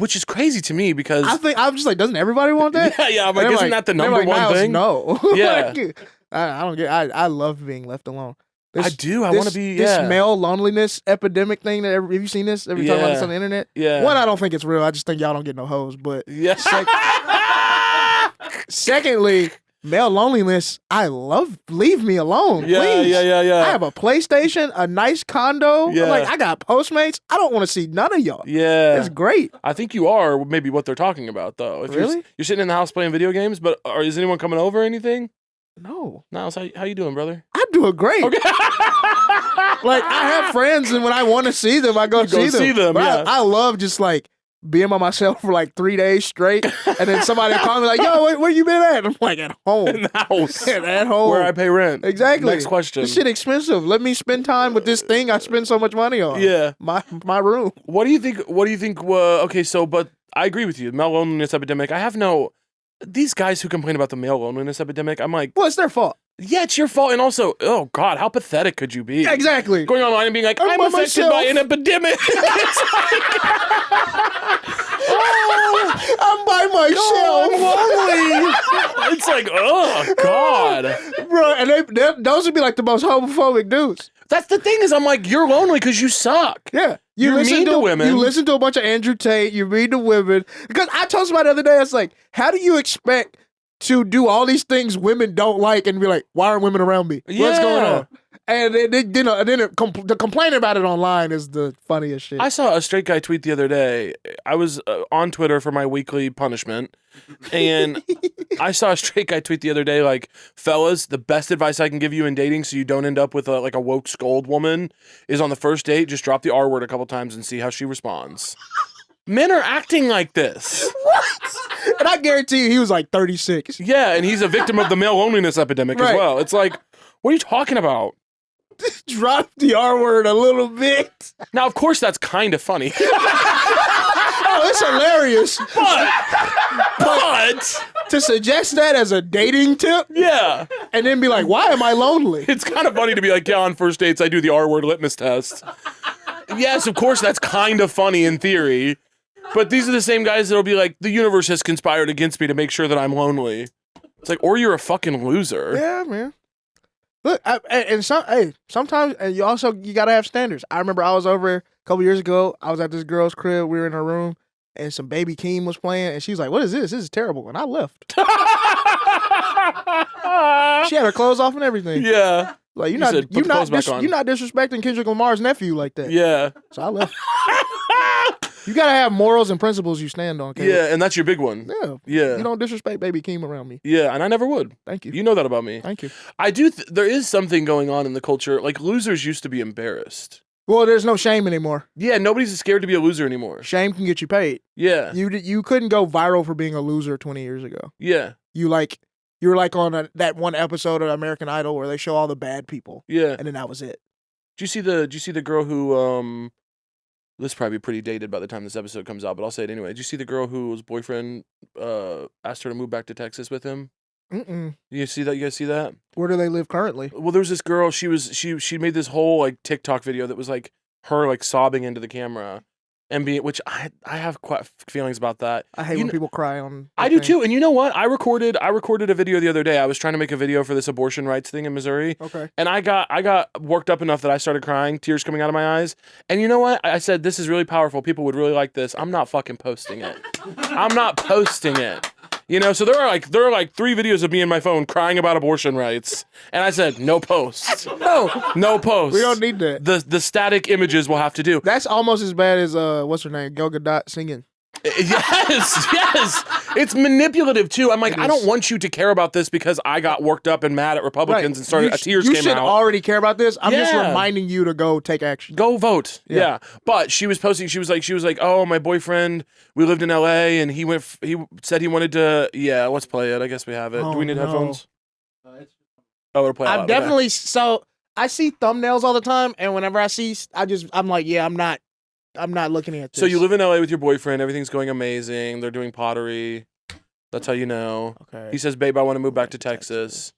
Which is crazy to me because I'm just like, doesn't everybody want that? Yeah, I'm like, isn't that the number one Niles, thing? No. Yeah. Like, I don't get I love being left alone. I do. I want to be. This male loneliness epidemic thing. Have you seen this? Have you talked about this on the internet? Yeah. One, I don't think it's real. I just think y'all don't get no hoes. But yeah. Secondly, male loneliness. I love. Leave me alone, yeah, please. Yeah. I have a PlayStation, a nice condo. Yeah. Like I got Postmates. I don't want to see none of y'all. Yeah. It's great. I think you are maybe what they're talking about though. If Really? You're sitting in the house playing video games, but is anyone coming over or anything? No. Niles, how you doing, brother? I'm doing great. Okay. Like I have friends, and when I want to see them, I go see them. But yeah. I love just like being by myself for like 3 days straight, and then somebody call me like, "Yo, where you been at?" I'm like, "At home, In the house, at home, where I pay rent." Exactly. Next question. This shit expensive. Let me spend time with this thing I spend so much money on. Yeah. my room. What do you think? Okay, so but I agree with you. Male loneliness epidemic. I have no. These guys who complain about the male loneliness epidemic, I'm like, Well, it's their fault. yeah, it's your fault. And also, oh God, how pathetic could you be? Yeah, exactly. Going online and being like, I'm by affected myself. by an epidemic. I'm by myself. I'm lonely. It's like, oh God, Bro, and those would be like the most homophobic dudes. that's the thing is, I'm like, you're lonely because you suck. Yeah. You're mean to women. You listen to a bunch of Andrew Tate, you read to women. Because I told somebody the other day, I was like, how do you expect to do all these things women don't like and be like, why aren't women around me? What's going Yeah. on? And the complaining about it online is the funniest shit. I saw a straight guy tweet the other day. I was on Twitter for my weekly punishment, and I saw a straight guy tweet the other day like, fellas, the best advice I can give you in dating so you don't end up with a woke scold woman is on the first date, just drop the R word a couple times and see how she responds. Men are acting like this. What? And I guarantee you he was like 36. Yeah, and he's a victim of the male loneliness epidemic as Right. well. It's like, what are you talking about? Drop the R word a little bit. Now, of course, that's kind of funny. Oh, it's hilarious. But To suggest that as a dating tip yeah, and then be like, why am I lonely? it's kind of funny to be like, yeah, on first dates, I do the R word litmus test. Yes, of course, that's kind of funny in theory. But these are the same guys that'll be like, the universe has conspired against me to make sure that I'm lonely. It's like, or you're a fucking loser. Yeah, man. Look, sometimes you gotta have standards. I remember I was over a couple years ago. I was at this girl's crib. We were in her room, and some Baby Keem was playing, and she was like, "What is this? This is terrible." And I left. She had her clothes off and everything. Yeah. Like You said, "Put the clothes back on." you're not disrespecting Kendrick Lamar's nephew like that. Yeah. So I left. You gotta have morals and principles you stand on. Caleb. Yeah, and that's your big one. Yeah. Yeah. You don't disrespect Baby Keem around me. Yeah, and I never would. Thank you. You know that about me. Thank you. I do. There is something going on in the culture. Like, losers used to be embarrassed. Well, there's no shame anymore. Yeah, nobody's scared to be a loser anymore. Shame can get you paid. Yeah. You couldn't go viral for being a loser 20 years ago. Yeah. You were like on that one episode of American Idol where they show all the bad people, Yeah. and then that was it. Do you see the girl who this is probably pretty dated by the time this episode comes out, but I'll say it anyway. Did you see the girl whose boyfriend asked her to move back to Texas with him? Mm-mm. You see that? You guys see that? Where do they live currently? Well, there was this girl. She made this whole like TikTok video that was like her like sobbing into the camera, and which I have quite feelings about that. I hate when people cry on. I do too. And you know what? I recorded a video the other day. I was trying to make a video for this abortion rights thing in Missouri. Okay. And I got worked up enough that I started crying, tears coming out of my eyes. And you know what? I said, this is really powerful. People would really like this. I'm not fucking posting it. I'm not posting it. You know, so there are like 3 videos of me in my phone crying about abortion rights. And I said, no posts. No posts. We don't need that. The static images will have to do. That's almost as bad as what's her name, Gal Gadot singing. Yes. It's manipulative too. I'm like, I don't want you to care about this because I got worked up and mad at Republicans and started tears came out. You should already care about this. I'm just reminding you to go take action. Go vote. Yeah. But she was posting. She was like, oh, my boyfriend. We lived in L.A. and he said he wanted to. Yeah, let's play it. I guess we have it. Do we need headphones? It'll play. I've definitely so I see thumbnails all the time, and whenever I see, I'm like, yeah, I'm not looking at this. So you live in LA with your boyfriend. Everything's going amazing. They're doing pottery. That's how you know. Okay. He says, babe, I want to move back to Texas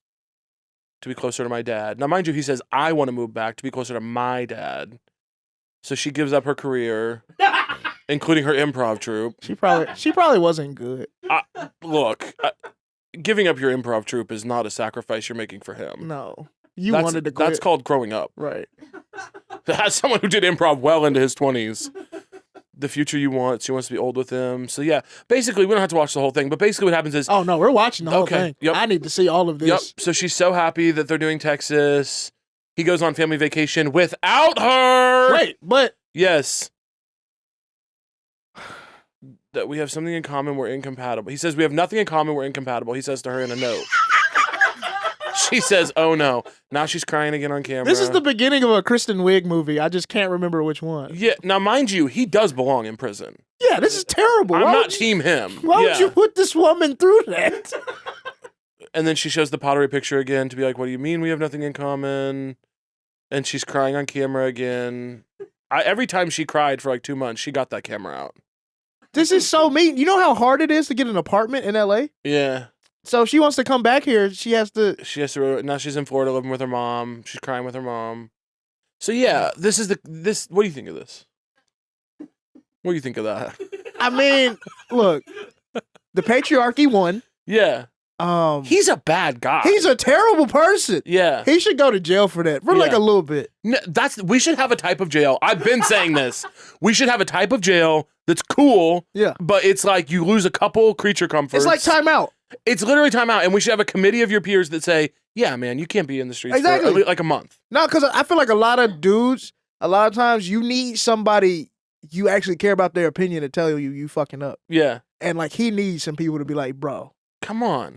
to be closer to my dad. Now, mind you, he says, I want to move back to be closer to my dad. So she gives up her career, including her improv troupe. She probably wasn't good. Look, giving up your improv troupe is not a sacrifice you're making for him. No. You wanted to quit. That's called growing up. Right. As someone who did improv well into his 20s, the future you want, she wants to be old with him. So yeah, basically, we don't have to watch the whole thing, but basically what happens is... Oh, no, we're watching the whole thing. Yep. I need to see all of this. Yep. So she's so happy that they're doing Texas. He goes on family vacation without her. Right, but... Yes. That we have something in common, we're incompatible. He says, we have nothing in common, we're incompatible. He says to her in a note. She says, oh no. Now she's crying again on camera. This is the beginning of a Kristen Wiig movie. I just can't remember which one. Yeah. Now, mind you, he does belong in prison. Yeah, this is terrible. I'm not team him. Why would you put this woman through that? And then she shows the pottery picture again to be like, what do you mean we have nothing in common? And she's crying on camera again. Every time she cried for like 2 months, she got that camera out. This is so mean. You know how hard it is to get an apartment in LA? Yeah. So if she wants to come back here, she has to. Now she's in Florida living with her mom. She's crying with her mom. So yeah, this is what do you think of this? What do you think of that? I mean, look, the patriarchy won. Yeah. He's a bad guy. He's a terrible person. Yeah. He should go to jail for that. For like a little bit. No, we should have a type of jail. I've been saying this. We should have a type of jail that's cool. Yeah. But it's like you lose a couple creature comforts. It's like timeout. It's literally timeout. And we should have a committee of your peers that say, yeah, man, you can't be in the streets for like a month. No, because I feel like a lot of dudes, a lot of times you need somebody you actually care about their opinion to tell you fucking up. Yeah. And like he needs some people to be like, bro. Come on.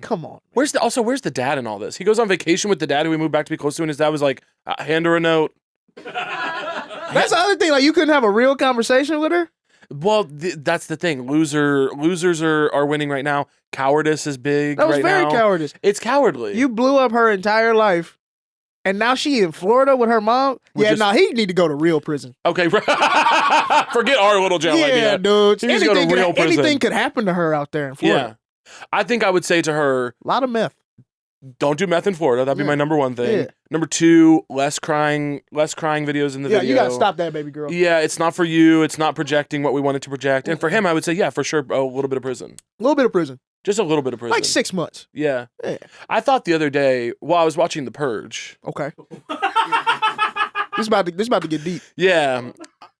Where's the dad in all this? He goes on vacation with the dad who he moved back to be close to, and his dad was like, hand her a note. That's the other thing. Like, you couldn't have a real conversation with her? Well, that's the thing. Losers are winning right now. Cowardice is big right now. That was very cowardice. It's cowardly. You blew up her entire life, and now she in Florida with her mom? He need to go to real prison. Okay. Forget our little jail idea. Yeah, dude. He needs to go to real prison. Anything could happen to her out there in Florida. Yeah. I think I would say to her... A lot of meth. Don't do meth in Florida. That'd be my number one thing. Yeah. Number two, less crying videos in the video. Yeah, you gotta stop that, baby girl. Yeah, it's not for you. It's not projecting what we wanted to project. And for him, I would say, yeah, for sure, a little bit of prison. A little bit of prison. Just a little bit of prison. Like 6 months. Yeah. I thought the other day, while I was watching The Purge. Okay. This about to get deep. Yeah.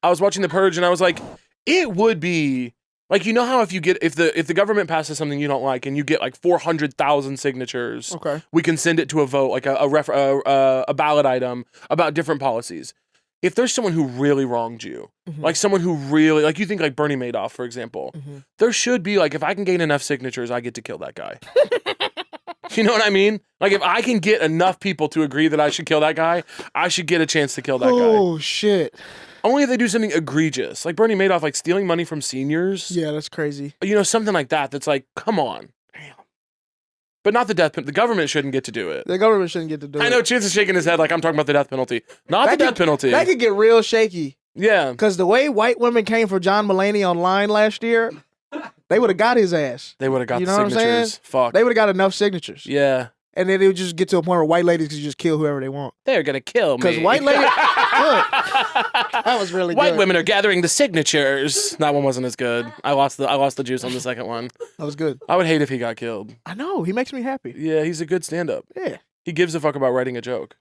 I was watching The Purge and I was like, it would be... Like, you know how if the government passes something you don't like and you get like 400,000 signatures, okay, we can send it to a vote, like a ballot item about different policies. If there's someone who really wronged you, like someone who really, like you think like Bernie Madoff, for example, there should be like, if I can gain enough signatures, I get to kill that guy. You know what I mean? Like if I can get enough people to agree that I should kill that guy, I should get a chance to kill that guy. Oh, shit. Only if they do something egregious, like Bernie Madoff, like stealing money from seniors. Yeah, that's crazy. You know, something like that. That's like, come on. Damn. But not the death penalty. The government shouldn't get to do it. The government shouldn't get to do it. I know Chance is shaking his head like I'm talking about the death penalty. Not the death penalty. That could get real shaky. Yeah. Because the way white women came for John Mulaney online last year, they would have got his ass. They would have got the signatures. What I'm saying? Fuck. They would have got enough signatures. Yeah. And then it would just get to a point where white ladies could just kill whoever they want. They're going to kill me. Because white ladies... Look, that was really White good. women are gathering the signatures. That one wasn't as good. I lost the juice on the second one. That was good. I would hate if he got killed. I know. He makes me happy. Yeah, he's a good stand-up. Yeah. He gives a fuck about writing a joke.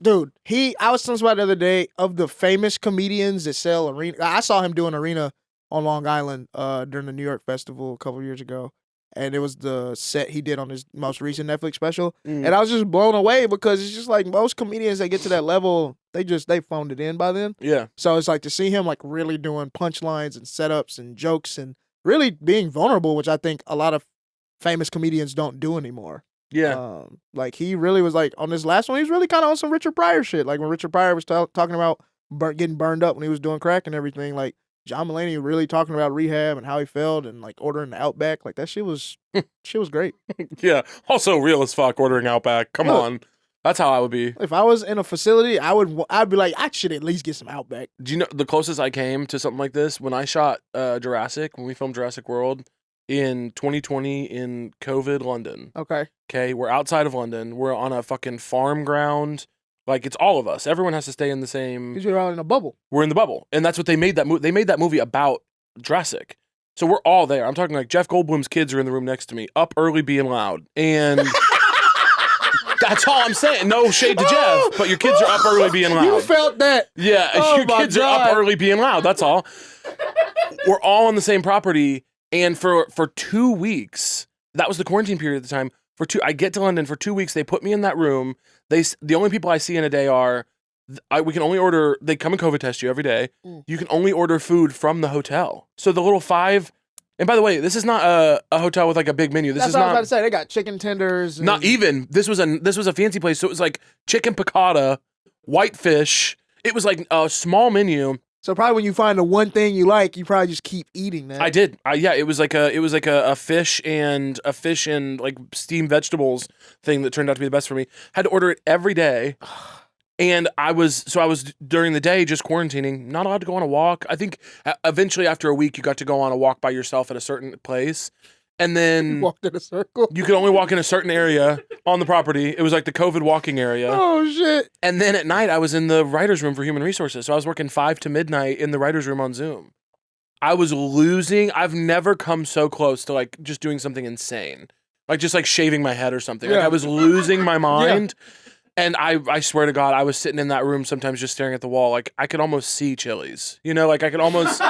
Dude, I was telling somebody the other day of the famous comedians that sell arena. I saw him do an arena on Long Island during the New York Festival a couple years ago. And it was the set he did on his most recent Netflix special. And I was just blown away because it's just like most comedians that get to that level, they phoned it in by then. Yeah. So it's like to see him like really doing punchlines and setups and jokes and really being vulnerable, which I think a lot of famous comedians don't do anymore. Yeah. Like he really was like on this last one. He was really kind of on some Richard Pryor shit. Like when Richard Pryor was talking about getting burned up when he was doing crack and everything. Like John Mulaney really talking about rehab and how he felt and like ordering the Outback. Like that shit was great. Yeah. Also real as fuck ordering Outback. Come on. That's how I would be. If I was in a facility, I'd be like, I should at least get some Outback. Do you know the closest I came to something like this when I shot Jurassic, when we filmed Jurassic World in 2020 in COVID London. Okay, we're outside of London. We're on a fucking farm ground. Like it's all of us. Everyone has to stay in the same. Because you're all in a bubble. We're in the bubble, and that's what they made that movie. They made that movie about Jurassic. So we're all there. I'm talking like Jeff Goldblum's kids are in the room next to me, up early being loud, and. That's all I'm saying. No shade to Jeff, but your kids are up early being loud. You felt that. Yeah, your kids are up early being loud. That's all. We're all on the same property, and for 2 weeks, that was the quarantine period at the time. I get to London for 2 weeks. They put me in that room. The only people I see in a day are we can only order. They come and COVID test you every day. You can only order food from the hotel. So the little 5. And by the way, this is not a hotel with like a big menu. That's what I was about to say. They got chicken tenders. And... Not even. This was a fancy place. So it was like chicken piccata, white fish. It was like a small menu. So probably when you find the one thing you like, you probably just keep eating that. I did. Yeah, it was like a fish and like steamed vegetables thing that turned out to be the best for me. Had to order it every day. And I was during the day just quarantining, not allowed to go on a walk. I think eventually after a week you got to go on a walk by yourself at a certain place. And then you walked in a circle. You could only walk in a certain area on the property. It was like the COVID walking area. Oh shit. And then at night I was in the writer's room for human resources. So I was working 5 to midnight in the writer's room on Zoom. I was losing. I've never come so close to like just doing something insane. Like just like shaving my head or something. Like I was losing my mind. Yeah. And I swear to God, I was sitting in that room sometimes just staring at the wall. Like I could almost see Chili's, you know, like I could almost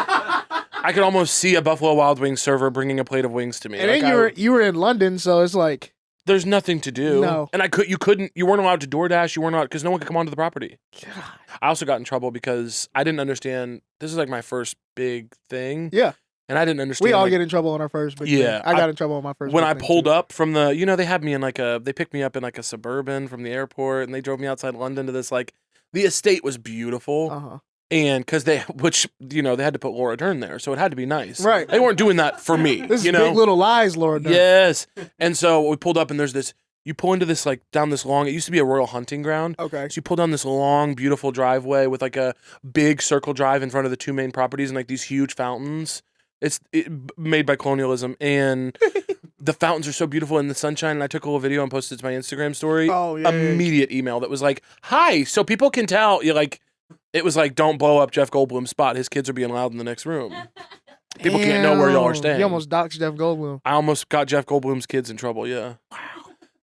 see a Buffalo Wild Wings server bringing a plate of wings to me. And then you were in London, so it's like there's nothing to do. No. And you weren't allowed to DoorDash. You weren't allowed because no one could come onto the property. God. I also got in trouble because I didn't understand. This is like my first big thing. Yeah. And I didn't understand. We all get in trouble on our first big thing. I got in trouble on my first when big I thing pulled too. up from the, they had me in they picked me up in like a Suburban from the airport and they drove me outside London to this, like, the estate was beautiful. Uh-huh. And because they had to put Laura Dern there. So it had to be nice. Right. They weren't doing that for me. This is Big Little Lies, Laura Dern. Yes. And so we pulled up and there's this, you pull into this, like, down this long, it used to be a royal hunting ground. Okay. So you pull down this long, beautiful driveway with like a big circle drive in front of the 2 main properties and like these huge fountains. It's made by colonialism, and the fountains are so beautiful in the sunshine. And I took a little video and posted it to my Instagram story. Oh, yeah. Immediate email that was like, "Hi, so people can tell." It was like, "Don't blow up Jeff Goldblum's spot. His kids are being loud in the next room. People can't know where y'all are staying." You almost doxed Jeff Goldblum. I almost got Jeff Goldblum's kids in trouble. Yeah. Wow.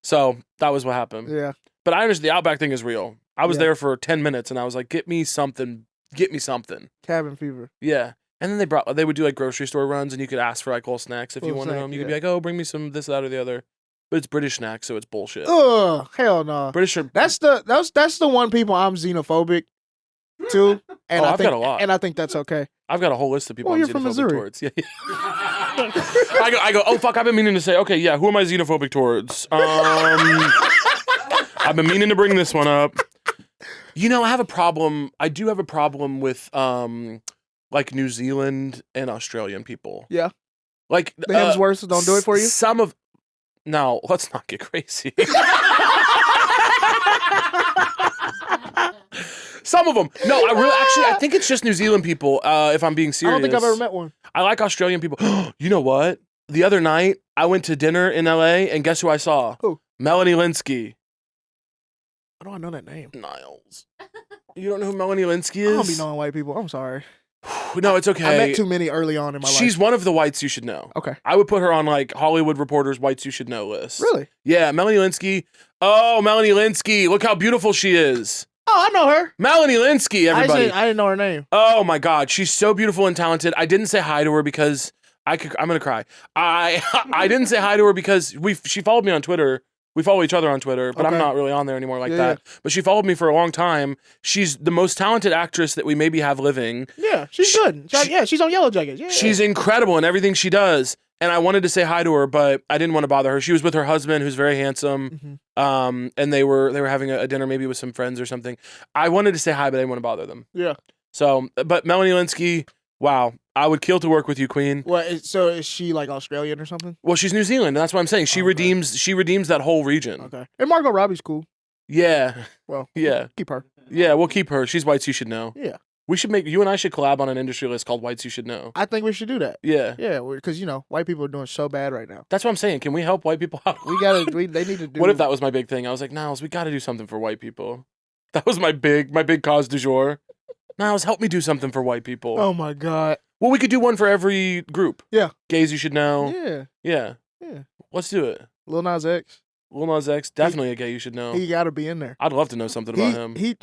So that was what happened. Yeah. But I understand the Outback thing is real. I was there for 10 minutes, and I was like, "Get me something. Get me something." Cabin fever. Yeah. And then they would do like grocery store runs and you could ask for like little snacks if you wanted them. You could be like, "Oh, bring me some this, that, or the other." But it's British snacks, so it's bullshit. Ugh, hell no. British are... That's the one people I'm xenophobic to. And I've got a lot. And I think that's okay. I've got a whole list of people I'm I'm xenophobic xenophobic towards. Yeah. I go, oh fuck, I've been meaning to say, okay, yeah, who am I xenophobic towards? I've been meaning to bring this one up. I have a problem. I do have a problem with like New Zealand and Australian people. Yeah. Like the Hemsworths don't do it for you? No, let's not get crazy. Some of them. No, I think it's just New Zealand people, if I'm being serious. I don't think I've ever met one. I like Australian people. You know what? The other night, I went to dinner in LA, and guess who I saw? Who? Melanie Linsky. How do I know that name? Niles. You don't know who Melanie Linsky is? I don't be knowing white people. I'm sorry. No, it's okay. I met too many early on in my life. She's one of the whites you should know. Okay. I would put her on like Hollywood Reporter's whites you should know list. Really? Yeah, Melanie Linsky. Oh, Melanie Linsky. Look how beautiful she is. Oh, I know her. Melanie Linsky, everybody. I didn't know her name. Oh my God. She's so beautiful and talented. I didn't say hi to her because I'm going to cry. I didn't say hi to her because she followed me on Twitter We follow each other on Twitter, but I'm Okay. not really on there anymore like Yeah, that. But she followed me for a long time. She's the most talented actress that we maybe have living. Yeah, she's good. She's on Yellow Jackets. Yeah. She's incredible in everything she does. And I wanted to say hi to her, but I didn't want to bother her. She was with her husband, who's very handsome. Mhm. And they were having a dinner maybe with some friends or something. I wanted to say hi, but I didn't want to bother them. Yeah. So, but Melanie Linsky, wow, I would kill to work with you, Queen. So is she like Australian or something? Well, she's New Zealand, and that's what I'm saying. She redeems that whole region. Okay. And Margot Robbie's cool. Yeah. Well, Yeah. keep her. Yeah, we'll keep her. She's Whites You Should Know. Yeah. You and I should collab on an industry list called Whites You Should Know. I think we should do that. Yeah. Yeah, because white people are doing so bad right now. That's what I'm saying. Can we help white people out? They need to do. What if that was my big thing? I was like, Niles, we got to do something for white people. That was my big cause du jour. Niles, help me do something for white people. Oh my God. Well, we could do one for every group. Yeah. Gays You Should Know. Yeah. Yeah. Yeah. Let's do it. Lil Nas X. Lil Nas X, definitely a gay you should know. He got to be in there. I'd love to know something about him. He.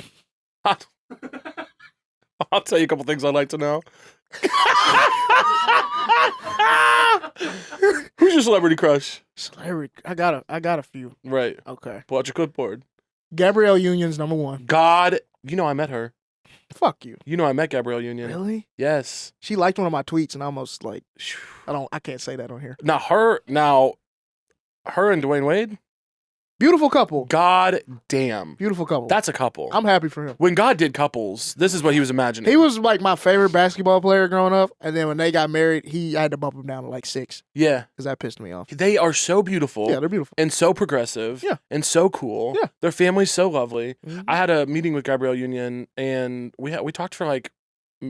I'll tell you a couple things I'd like to know. Who's your celebrity crush? Celebrity. I got a few. Right. Okay. Pull out your clipboard. Gabrielle Union's number one. God, I met her. Fuck you. I met Gabrielle Union. Really? Yes. She liked one of my tweets and I almost like, I can't say that on here. Now her and Dwayne Wade. Beautiful couple. God damn. Beautiful couple. That's a couple. I'm happy for him. When God did couples, this is what he was imagining. He was like my favorite basketball player growing up, and then when they got married, I had to bump him down to like 6 Yeah. because that pissed me off. They are so beautiful. Yeah, they're beautiful. And so progressive. Yeah. And so cool. Yeah. Their family's so lovely. Mhm. I had a meeting with Gabrielle Union, and we talked for like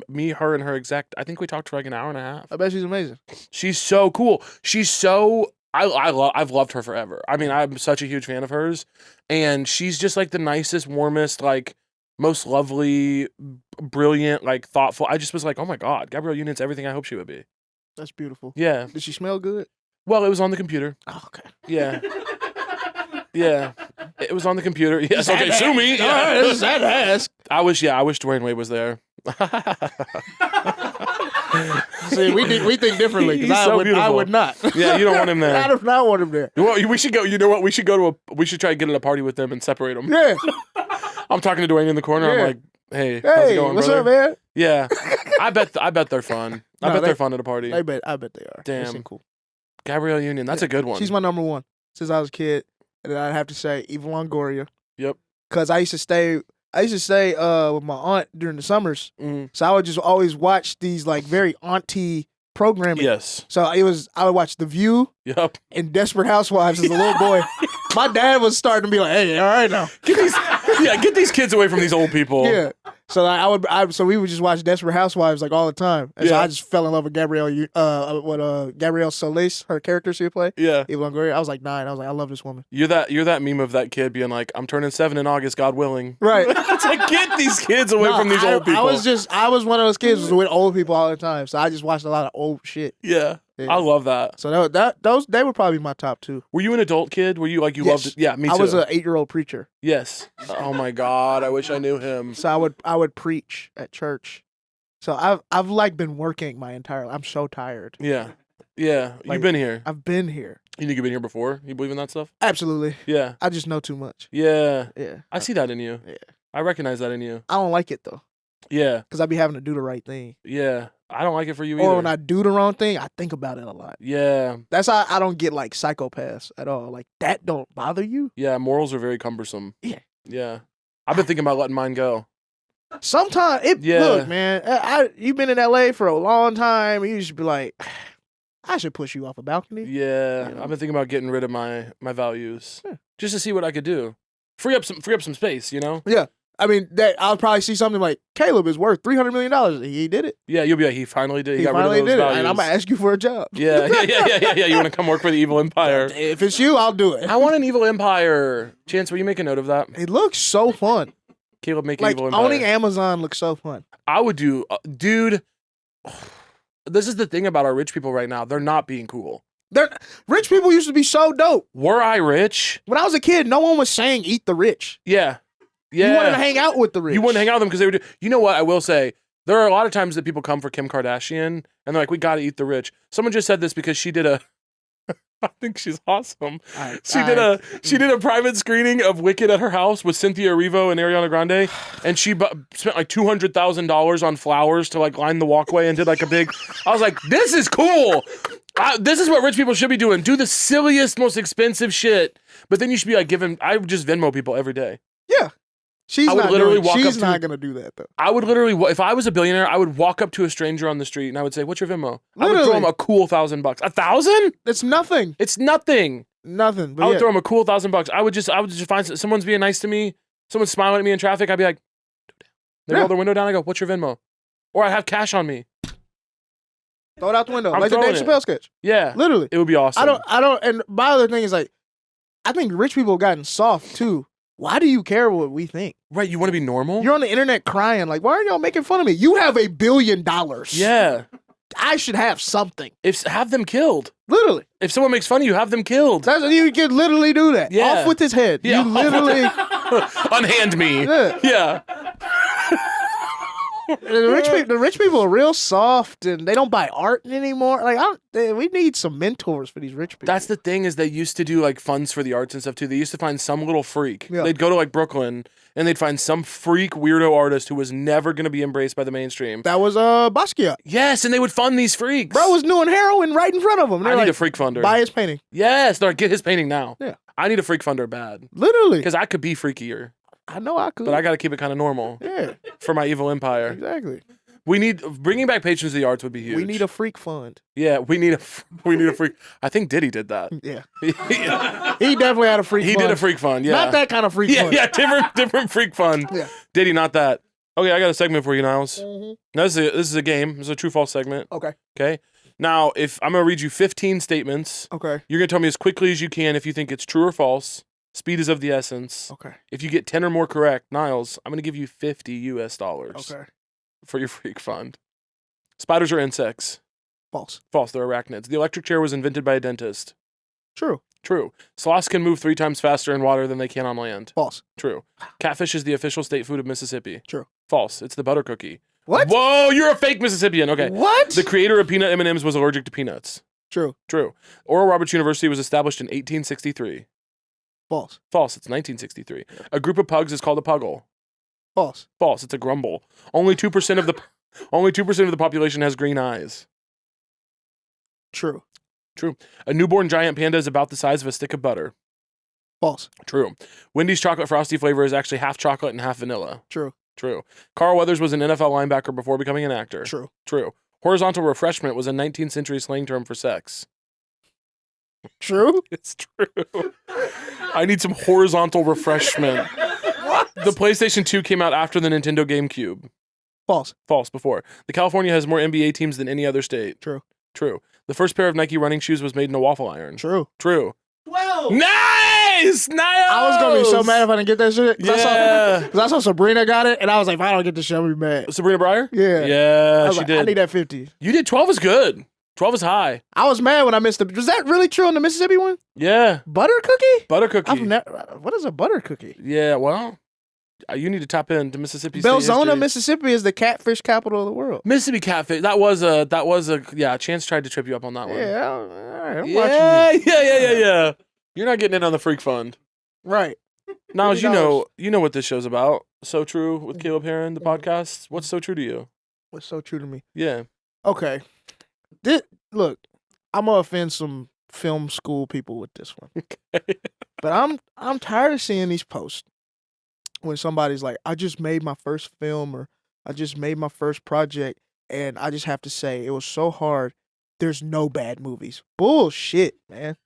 me, her, and her exact. I think we talked for like an hour and a half. I bet she's amazing. She's so cool. She's so. I've loved her forever. I mean, I'm such a huge fan of hers, and she's just like the nicest, warmest, like most lovely, brilliant, like thoughtful. I just was like, oh my God, Gabrielle Union's everything I hope she would be. That's beautiful. Yeah. Did she smell good? Well, it was on the computer. Oh, okay. Yeah. Yeah. It was on the computer. Yes. Okay. Sue me. All right, this is sad to ask. I wish Dwayne Wade was there. See, we think differently He's because so I beautiful. would not. Yeah, you don't want him there. I do not want him there. Well, we should go. You know what? We should try to get at a party with them and separate them. Yeah. I'm talking to Dwayne in the corner. Yeah. I'm like, hey, how's it Hey, going, what's brother? up, man? Yeah. I bet they're fun. I No, bet they- they're fun at a party. I bet they are. They Damn. seem cool. Gabrielle Union. That's a good one. She's my number one since I was a kid, and then I'd have to say Eva Longoria. Yep. Because I used to stay with my aunt during the summers, Mm. so I would just always watch these like very auntie programming. Yes. So I would watch The View Yep. and Desperate Housewives as a little boy. My dad was starting to be like, "Hey, all right now." Get these kids away from these old people. Yeah. So so we would just watch Desperate Housewives like all the time. And so Yeah. I just fell in love with Gabrielle Solis, her character she would play. Yeah. Eva Longoria. I was like 9. I was like, I love this woman. You're that meme of that kid being like, I'm turning 7 in August, God willing. Right. It's like, get these kids away No, from these old people. I was one of those kids who was with old people all the time. So I just watched a lot of old shit. Yeah. Yeah. I love that. So they were probably my top 2. Were you an adult kid? Were you like, you Yes. loved it? Yeah, me too. I was an 8-year-old preacher. Yes. Oh my God. I wish I knew him. So I would preach at church. So I've like been working my entire life. I'm so tired. Yeah. Yeah. Like- You've been here. I've been here. You think you've been here before? You believe in that stuff? Absolutely. Yeah. I just know too much. Yeah. Yeah. I see that in you. Yeah. I recognize that in you. I don't like it though. Yeah. Because I be having to do the right thing. Yeah. I don't like it for you either. Or when I do the wrong thing, I think about it a lot. Yeah. That's how I don't get like psychopaths at all. Like that don't bother you. Yeah. Morals are very cumbersome. Yeah. Yeah. I've been thinking about letting mine go. Sometimes Yeah. look, man. You've been in LA for a long time. You should be like, I should push you off a balcony. Yeah. You know? I've been thinking about getting rid of my values. Yeah. Just to see what I could do. Free up some space, you know? Yeah. I mean, I'll probably see something like Caleb is worth $300 million. He did it. Yeah, you'll be like, he finally did. He got finally rid of those did it, values. and I'm gonna ask you for a job. Yeah. You want to come work for the evil empire? If it's you, I'll do it. I want an evil empire. Chance, will you make a note of that? It looks so fun. Caleb, make an Like evil empire. owning Amazon looks so fun. I would do, dude. This is the thing about our rich people right now. They're not being cool. Rich people used to be so dope. Were I rich? When I was a kid, no one was saying "eat the rich." Yeah. Yeah. You wanted to hang out with the rich. You wouldn't hang out with them because they would. You know what? I will say there are a lot of times that people come for Kim Kardashian and they're like, "We got to eat the rich." Someone just said this because she did a I think she's awesome. All right, She did a private screening of Wicked at her house with Cynthia Erivo and Ariana Grande, and she spent like $200,000 on flowers to like line the walkway and did like a big. I was like, this is cool. This is what rich people should be doing. Do the silliest, most expensive shit, but then you should be like giving. I would just Venmo people every day. Yeah. She's not gonna do that though. I would literally, if I was a billionaire, I would walk up to a stranger on the street and I would say, "What's your Venmo?" I would throw him a cool $1,000. $1,000? It's nothing. It's nothing. Nothing. But I would throw him a cool $1,000. I would just find someone's being nice to me, someone's smiling at me in traffic. I'd be like, they roll their window down. I go, "What's your Venmo?" Or I have cash on me. Throw it out the window, I'm like the Dave throwing Chappelle sketch. Yeah, literally, it would be awesome. I don't. And my other thing is like, I think rich people have gotten soft too. Why do you care what we think? Right, you want to be normal? You're on the internet crying like, why are y'all making fun of me? You have $1 billion. Yeah. I should have something. Have them killed. Literally. If someone makes fun of you, have them killed. You could literally do that. Yeah. Off with his head. Yeah. You literally unhand me. Yeah. The rich people are real soft and they don't buy art anymore. Like we need some mentors for these rich people. That's the thing is they used to do like funds for the arts and stuff too. They used to find some little freak. Yeah. They'd go to like Brooklyn and they'd find some freak weirdo artist who was never going to be embraced by the mainstream. That was Basquiat. Yes, and they would fund these freaks. Bro was doing heroin right in front of him. I need a freak funder. Buy his painting. Yes, get his painting now. Yeah. I need a freak funder bad. Literally. Because I could be freakier. I know I could. But I got to keep it kind of normal. Yeah. For my evil empire. Exactly. We need bringing back patrons of the arts would be huge. We need a freak fund. Yeah, we need a freak. I think Diddy did that. Yeah, he definitely had a freak. He fund. did a freak fund. Yeah, not that kind of freak. fund. Yeah, different freak fund. Yeah, Diddy, not that. Okay, I got a segment for you, Niles. Mm-hmm. Now, this is a game. This is a true false segment. Okay. Okay. Now, if I'm gonna read you 15 statements. Okay. You're gonna tell me as quickly as you can if you think it's true or false. Speed is of the essence. Okay. If you get 10 or more correct, Niles, I'm gonna give you $50 US. Okay. For your freak fund. Spiders are insects. False. False. They're arachnids. The electric chair was invented by a dentist. True. True. Sloths can move 3 times faster in water than they can on land. False. True. Catfish is the official state food of Mississippi. True. False. It's the butter cookie. What? Whoa, you're a fake Mississippian. Okay. What? The creator of peanut M&Ms was allergic to peanuts. True. True. Oral Roberts University was established in 1863. False. False. It's 1963. A group of pugs is called a puggle. False. False. It's a grumble. Only 2% of the population has green eyes. True. True. A newborn giant panda is about the size of a stick of butter. False. True. Wendy's chocolate frosty flavor is actually half chocolate and half vanilla. True. True. Carl Weathers was an NFL linebacker before becoming an actor. True. True. Horizontal refreshment was a 19th century slang term for sex. True. It's true. I need some horizontal refreshment. What? The PlayStation 2 came out after the Nintendo GameCube. False. False. Before. The California has more NBA teams than any other state. True. True. The first pair of Nike running shoes was made in a waffle iron. True. True. 12. Nice! Niles! I was gonna be so mad if I didn't get that shit. Yeah. Because I saw Sabrina got it, and I was like, if I don't get this shit, I'll be mad. Sabrina Breyer? Yeah. Yeah, I was she like, did. I need that 50. You did. 12 is good. 12 is high. I was mad when I missed it. Was that really true on the Mississippi one? Yeah. Butter cookie? Butter cookie. What is a butter cookie? Yeah, well, you need to tap into Mississippi State Belzona, history. Mississippi is the catfish capital of the world. Mississippi catfish. That was a yeah, Chance tried to trip you up on that one. Yeah, all right, I'm yeah, watching you. yeah. You're not getting in on the freak fund. Right. Niles, you know what this show's about. So True with Caleb Hearon, the podcast. What's so true to you? What's so true to me? Yeah. Okay. Look, I'm gonna offend some film school people with this one. Okay. But I'm tired of seeing these posts when somebody's like, I just made my first film or I just made my first project and I just have to say it was so hard. There's no bad movies. Bullshit, man.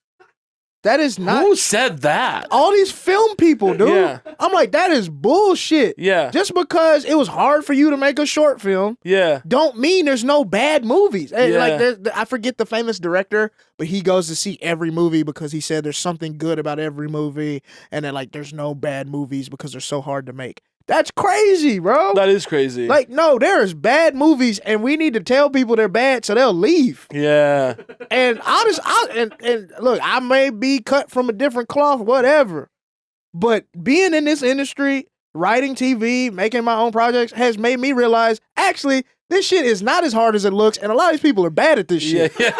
That is not. Who said that? All these film people, dude. Yeah. I'm like, that is bullshit. Yeah. Just because it was hard for you to make a short film, Yeah. don't mean there's no bad movies. And, Yeah. like, I forget the famous director, but he goes to see every movie because he said there's something good about every movie, and then like there's no bad movies because they're so hard to make. That's crazy, bro. That is crazy. Like, no, there's bad movies, and we need to tell people they're bad so they'll leave. Yeah. And and look, I may be cut from a different cloth, whatever. But being in this industry, writing TV, making my own projects has made me realize, actually, this shit is not as hard as it looks, and a lot of these people are bad at this shit. Yeah.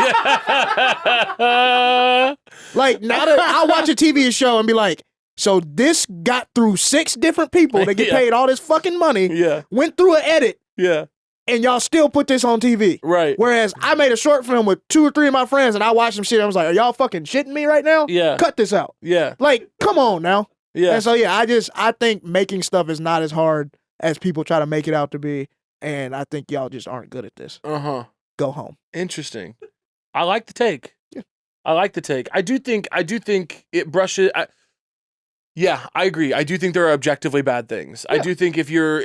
Like, now that I'll watch a TV show and be like, so this got through 6 different people that get paid all this fucking money, went through an edit, and y'all still put this on TV. Right. Whereas I made a short film with 2 or 3 of my friends and I watched some shit and I was like, are y'all fucking shitting me right now? Yeah. Cut this out. Yeah. Like, come on now. Yeah. And so, I think making stuff is not as hard as people try to make it out to be. And I think y'all just aren't good at this. Go home. Interesting. I like the take. Yeah. I like the take. I do think it brushes. I agree. I do think there are objectively bad things. I do think if you're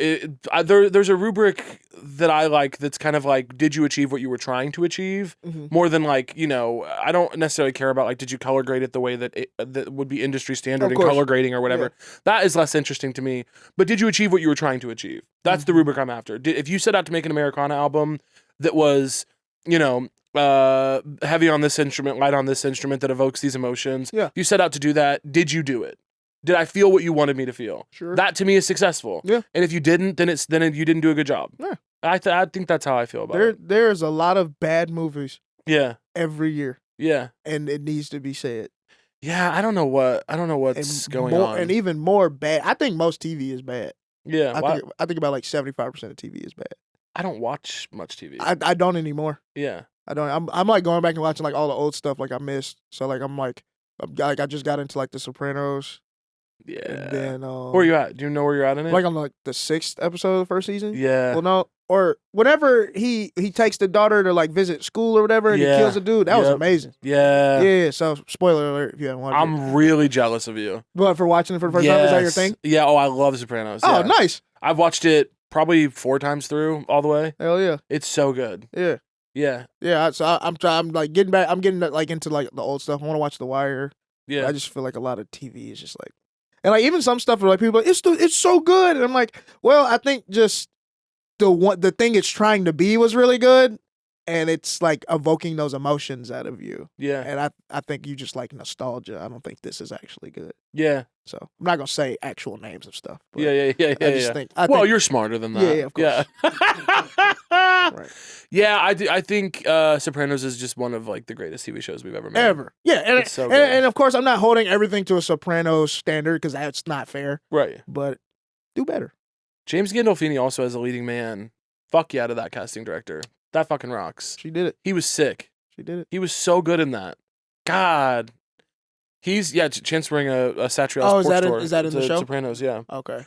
there's a rubric that I like that's kind of like, did you achieve what you were trying to achieve? More than like, I don't necessarily care about like, did you color grade it the way that that would be industry standard in color grading or whatever. That is less interesting to me. But did you achieve what you were trying to achieve? That's the rubric I'm after. If you set out to make an Americana album that was, heavy on this instrument, light on this instrument that evokes these emotions. If you set out to do that, did you do it? Did I feel what you wanted me to feel? Sure. That to me is successful. Yeah. And if you didn't, then you didn't do a good job. Yeah. I think that's how I feel about it. There's a lot of bad movies. Yeah. Every year. Yeah. And it needs to be said. Yeah, I don't know what's going on. And even more bad. I think most TV is bad. Yeah. I think about like 75% of TV is bad. I don't watch much TV. I don't anymore. Yeah. I don't. I'm like going back and watching like all the old stuff like I missed. So like I just got into like The Sopranos. Yeah. And then where are you at? Do you know where you're at in it? Like on like the 6th episode of the first season. Yeah. Well, no, or whenever he takes the daughter to like visit school or whatever, and he kills a dude. That was amazing. Yeah. Yeah. So spoiler alert if you haven't watched it. I'm really jealous of you. But for watching it for the first time, is that your thing? Yeah. Oh, I love Sopranos. Oh, nice. I've watched it probably 4 times through all the way. Hell yeah. It's so good. Yeah. Yeah. Yeah. So I'm like getting back. I'm getting like into like the old stuff. I want to watch The Wire. Yeah. I just feel like a lot of TV is just like. And like even some stuff where like people are like, it's so good. And I'm like, well, I think just the thing it's trying to be was really good. And it's like evoking those emotions out of you. Yeah. And I think you just like nostalgia. I don't think this is actually good. Yeah. So I'm not gonna say actual names of stuff. But yeah. I just think you're smarter than that. Yeah, of course. Yeah. Right. Yeah, I think Sopranos is just one of like the greatest TV shows we've ever made. Ever. Yeah. And it's so good. And of course I'm not holding everything to a Sopranos standard because that's not fair. Right. But do better. James Gandolfini also as a leading man. Fuck yeah to that casting director. That fucking rocks. She did it. He was sick. She did it. He was so good in that. God. He's Chance wearing a Satriale's pork store. Is that in the show? Sopranos, yeah. Okay.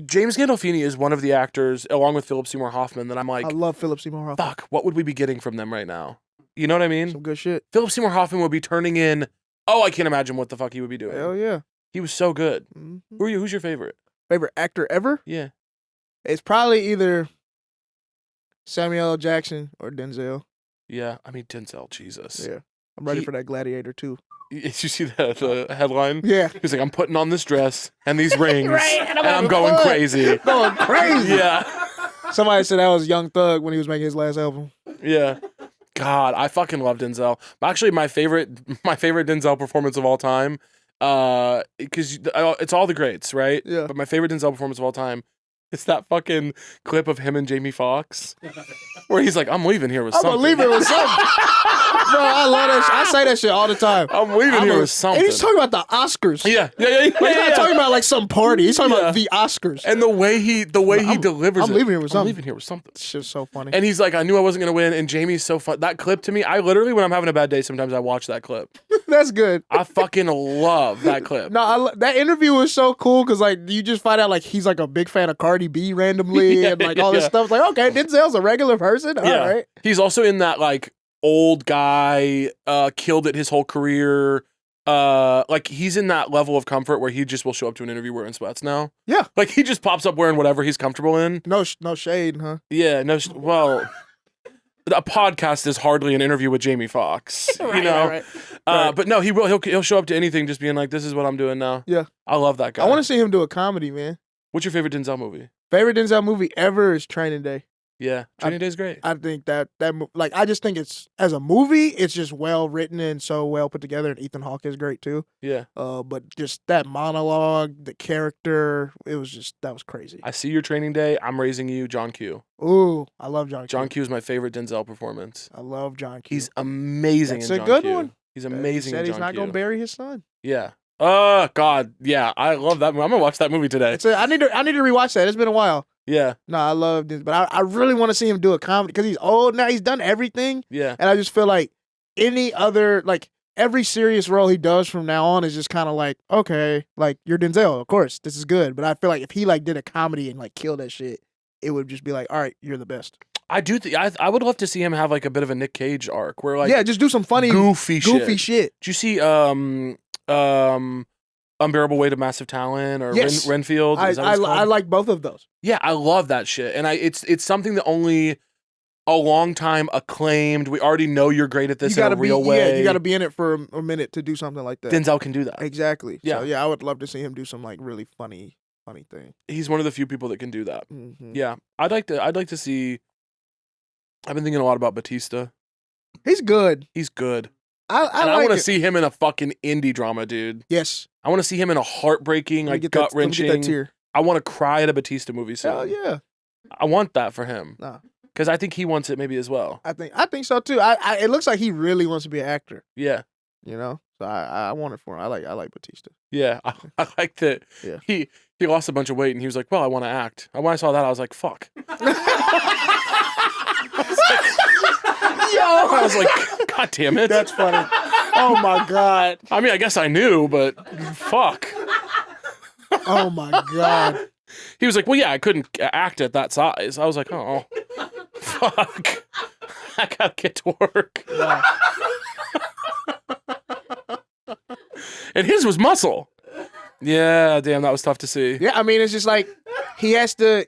James Gandolfini is one of the actors, along with Philip Seymour Hoffman, that I'm like, I love Philip Seymour Hoffman. fuck, what would we be getting from them right now? You know what I mean? Some good shit. Philip Seymour Hoffman would be turning in. Oh, I can't imagine what the fuck he would be doing. Hell yeah. He was so good. Mm-hmm. Who's your favorite? Favorite actor ever? Yeah. It's probably either Samuel L. Jackson or Denzel. Yeah, I mean Denzel, Jesus. Yeah. I'm ready for that Gladiator too. Did you see the headline? Yeah. He's like, I'm putting on this dress and these rings, right, and I'm going crazy. Going crazy. Yeah. Somebody said that was Young Thug when he was making his last album. Yeah. God, I fucking love Denzel. Actually, my favorite Denzel performance of all time, because it's all the greats, right? Yeah. But my favorite Denzel performance of all time is that fucking clip of him and Jamie Foxx, where he's like, I'm leaving here with something. I'm leaving with something. Bro, I love that shit. I say that shit all the time. I'm leaving here with something. And he's talking about the Oscars. Yeah. He's not talking about like some party. He's talking about the Oscars. And the way he delivers it. I'm leaving here with something. I'm leaving here with something. It's just so funny. And he's like, I knew I wasn't going to win. And Jamie's so fun. That clip to me, I literally, when I'm having a bad day, sometimes I watch that clip. That's good. I fucking love that clip. No, that interview was so cool because like you just find out like he's like a big fan of Cardi B randomly and like all this stuff. It's like, okay, Denzel's a regular person. All right. He's also in that like old guy, killed it his whole career. Like he's in that level of comfort where he just will show up to an interview wearing sweats now. Yeah. Like he just pops up wearing whatever he's comfortable in. No shade, huh? Yeah, well, a podcast is hardly an interview with Jamie Foxx, you know? Right. But no, he'll show up to anything just being like, this is what I'm doing now. Yeah. I love that guy. I want to see him do a comedy, man. What's your favorite Denzel movie? Favorite Denzel movie ever is Training Day. Yeah, Training Day is great. I think that like I just think it's as a movie, it's just well written and so well put together, and Ethan Hawke is great too. Yeah. But just that monologue, the character, that was crazy. I see your Training Day. I'm Raising You, John Q. Ooh, I love John Q. John Q is my favorite Denzel performance. I love John Q. He's amazing. That's a good one. He's amazing. He said in he's John not Q. gonna bury his son. Yeah. Oh God. Yeah. I love that movie. I'm gonna watch that movie today. I need to rewatch that. It's been a while. Yeah. No, I love this, but I really want to see him do a comedy because he's old now. He's done everything. Yeah. And I just feel like any other, like every serious role he does from now on is just kind of like, okay, like you're Denzel, of course, this is good. But I feel like if he like did a comedy and like killed that shit, it would just be like, all right, you're the best. I do. I would love to see him have like a bit of a Nick Cage arc where like Yeah, just do some funny, goofy shit. shit. Did you see Unbearable Weight of Massive Talent or Yes. Renfield? Is that what it's I called? like both of those. Yeah, I love that shit, and it's something that only a long time acclaimed. We already know you're great at this in a real way. Yeah, you got to be in it for a minute to do something like that. Denzel can do that. Exactly. Yeah. So, yeah, I would love to see him do some like really funny thing. He's one of the few people that can do that. Mm-hmm. Yeah, I'd like to see. I've been thinking a lot about Batista. He's good. He's good. I I like want to it. see him in a fucking indie drama, dude. Yes. I want to see him in a heartbreaking, Let me like get that- gut let me get that wrenching. tear. I want to cry at a Batista movie soon. Hell yeah. I want that for him Nah. because I think he wants it maybe as well. I think so too. It looks like he really wants to be an actor. Yeah, You know. So I want it for him. I like Batista. yeah. I like that. Yeah. He lost a bunch of weight and he was like, "Well, I want to act." And when I saw that, I was like, "Fuck." I was like, "God damn it." That's funny. Oh my god. I mean, I guess I knew, but fuck. Oh my god. He was like, "Well, yeah, I couldn't act at that size." I was like, "Oh, fuck. I gotta get to work." Yeah. And his was muscle. Yeah, damn, that was tough to see. Yeah, I mean, it's just like he has to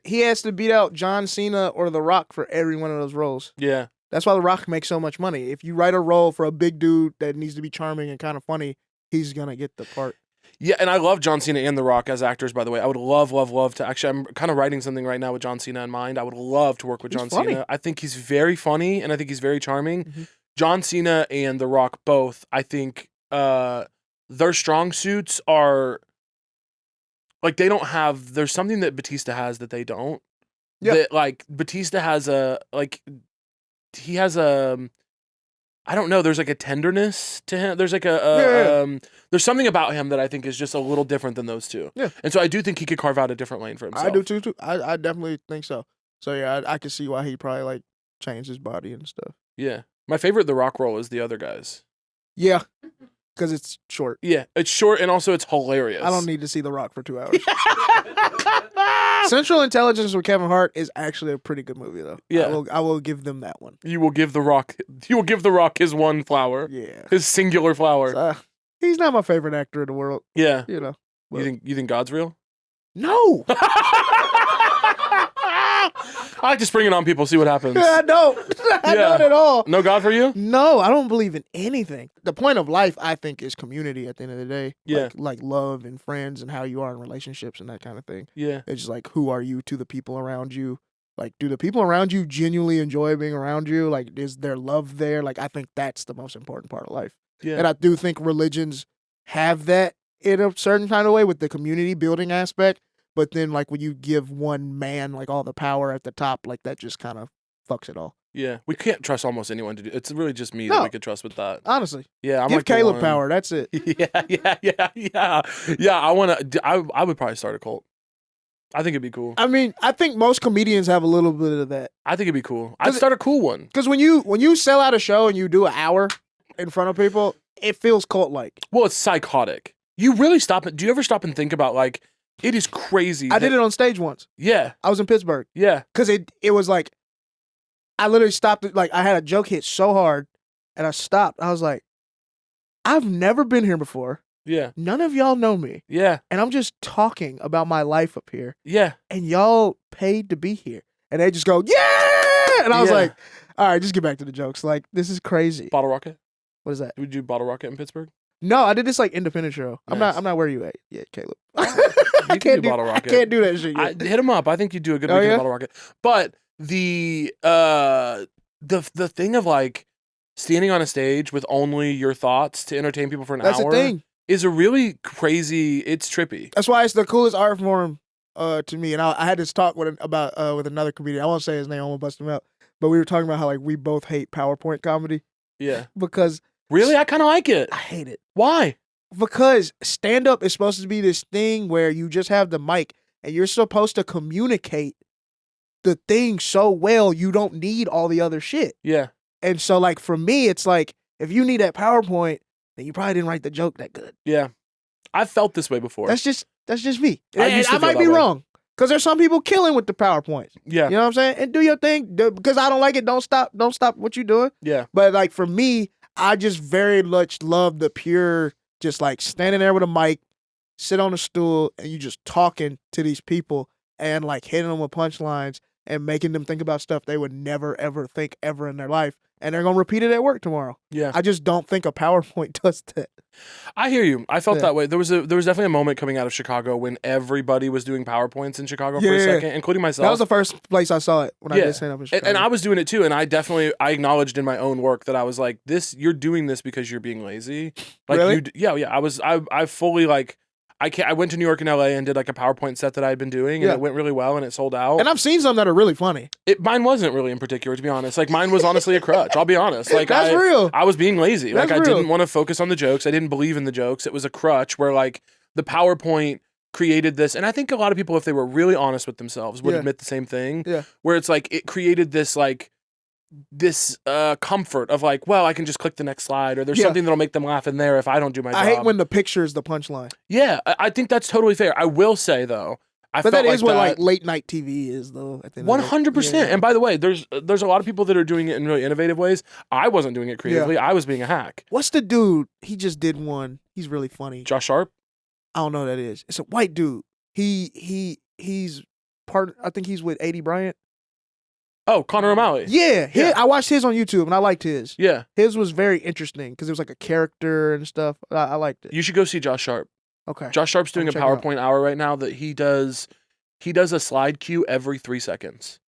beat out John Cena or The Rock for every one of those roles. Yeah. That's why The Rock makes so much money. If you write a role for a big dude that needs to be charming and kind of funny, he's gonna get the part. Yeah, and I love John Cena and The Rock as actors, by the way. I would love to actually, I'm kind of writing something right now with John Cena in mind. I would love to work with John funny. Cena. I think he's very funny and I think he's very charming. Mhm. John Cena and The Rock both, I think their strong suits are like they don't have, there's something that Batista has that they don't. Yeah. That like Batista has he has I don't know. There's like a tenderness to him. There's like there's something about him that I think is just a little different than those two. Yeah. And so I do think he could carve out a different lane for himself. I do too. I definitely think so. So yeah, I can see why he probably like changed his body and stuff. Yeah. My favorite The Rock role is the other guys. Yeah, because it's short. Yeah. It's short and also it's hilarious. I don't need to see The Rock for 2 hours. Central Intelligence with Kevin Hart is actually a pretty good movie though. Yeah. I will give them that one. You will give The Rock his one flower. Yeah. His singular flower. He's not my favorite actor in the world. Yeah. You know. You think God's real? No. I like to spring it on people, see what happens. I don't. I don't at all. No God for you? No, I don't believe in anything. The point of life, I think, is community at the end of the day. Yeah. Like love and friends and how you are in relationships and that kind of thing. Yeah. It's just like, who are you to the people around you? Like, do the people around you genuinely enjoy being around you? Like, is there love there? Like, I think that's the most important part of life. Yeah. And I do think religions have that in a certain kind of way with the community building aspect. But then, like, when you give one man, like, all the power at the top, like, that just kind of fucks it all. Yeah. We can't trust almost anyone to do. It's really just me that No. we could trust with that. Honestly. Yeah. I'm Give like the Caleb one- power. That's it. Yeah. I would probably start a cult. I think it'd be cool. I mean, I think most comedians have a little bit of that. I think it'd be cool. I'd 'Cause start a cool one. Because when you sell out a show and you do an hour in front of people, it feels cult-like. Well, it's psychotic. You really do you ever stop and think about, like, it is crazy. I did it on stage once. Yeah. I was in Pittsburgh. Yeah. Because it was like, I literally stopped it. Like, I had a joke hit so hard, and I stopped. I was like, I've never been here before. Yeah. None of y'all know me. Yeah. And I'm just talking about my life up here. Yeah. And y'all paid to be here. And they just go, yeah! And I was Yeah. like, all right, just get back to the jokes. Like, this is crazy. Bottle Rocket? What is that? Would you Bottle Rocket in Pittsburgh? No, I did this like independent show. Nice. I'm not where you at yet, Caleb. You can do Bottle Rocket. I can't do that shit I yet. hit him up. I think you'd do a good Oh, weekend yeah? of Bottle Rocket. But the thing of, like, standing on a stage with only your thoughts to entertain people for an That's hour the thing. is a really crazy. It's trippy. That's why it's the coolest art form to me. And I had this talk with another comedian. I won't say his name. I won't bust him out. But we were talking about how, like, we both hate PowerPoint comedy Yeah. because Really? I kind of like it. I hate it. Why? Because stand-up is supposed to be this thing where you just have the mic and you're supposed to communicate the thing so well you don't need all the other shit. Yeah. And so, like, for me, it's like, if you need that PowerPoint, then you probably didn't write the joke that good. Yeah. I've felt this way before. That's just me. I And used to I feel might that be way. wrong. Because there's some people killing with the PowerPoints. Yeah. You know what I'm saying? And do your thing. Because I don't like it, don't stop what you're doing. Yeah. But, like, for me, I just very much love the pure, just, like, standing there with a mic, sit on a stool, and you just talking to these people and, like, hitting them with punchlines and making them think about stuff they would never, ever think ever in their life. And they're going to repeat it at work tomorrow. Yeah. I just don't think a PowerPoint does that. I hear you. I felt Yeah. that way. There was definitely a moment coming out of Chicago when everybody was doing PowerPoints in Chicago for a Yeah. second, including myself. That was the first place I saw it when I did stand up in Chicago. And I was doing it too, and I acknowledged in my own work that I was like, you're doing this because you're being lazy. Like Really? Yeah. I fully like. I went to New York and LA and did like a PowerPoint set that I had been doing, and Yeah. it went really well, and it sold out. And I've seen some that are really funny. Mine wasn't really in particular, to be honest. Like mine was honestly a crutch. I'll be honest. Like That's real. I was being lazy. That's like I real. didn't want to focus on the jokes. I didn't believe in the jokes. It was a crutch where like the PowerPoint created this, and I think a lot of people, if they were really honest with themselves, would Yeah. admit the same thing. Yeah. Where it's like it created this comfort of like, well, I can just click the next slide, or there's Yeah. something that'll make them laugh in there if I don't do my job. I hate when the picture is the punchline. Yeah, I think that's totally fair. I will say though, I But felt that is what that, like late night TV is though. At the end of the day. 100%. Yeah. And by the way, there's a lot of people that are doing it in really innovative ways. I wasn't doing it creatively. I was being a hack. What's the dude? He just did one. He's really funny. Josh Sharp? I don't know who that is. It's a white dude. He's part. I think he's with A.D. Bryant. Oh, Connor O'Malley. Yeah, I watched his on YouTube and I liked his. Yeah. His was very interesting because it was like a character and stuff. I liked it. You should go see Josh Sharp. Okay. Josh Sharp's doing a I'll check it out. PowerPoint hour right now that he does a slide cue every 3 seconds.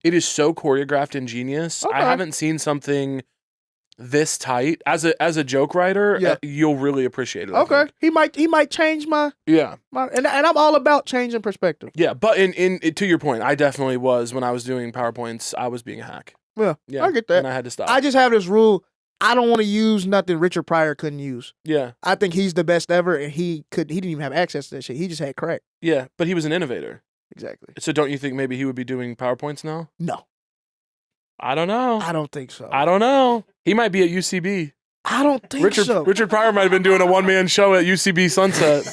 It is so choreographed and genius. Okay. I haven't seen something this tight. As a joke writer, Yeah. you'll really appreciate it. I Okay. think. He might change my Yeah. and I'm all about changing perspective. Yeah, but in to your point, I definitely was when I was doing PowerPoints, I was being a hack. Yeah, Yeah. I get that. And I had to stop. I just have this rule. I don't want to use nothing Richard Pryor couldn't use. yeah. I think he's the best ever, and he didn't even have access to that shit. He just had crack. Yeah, but he was an innovator. Exactly. So don't you think maybe he would be doing PowerPoints now? No, I don't know. I don't think so. I don't know. He might be at UCB. I don't think Richard so. Richard Pryor might have been doing a one-man show at UCB Sunset.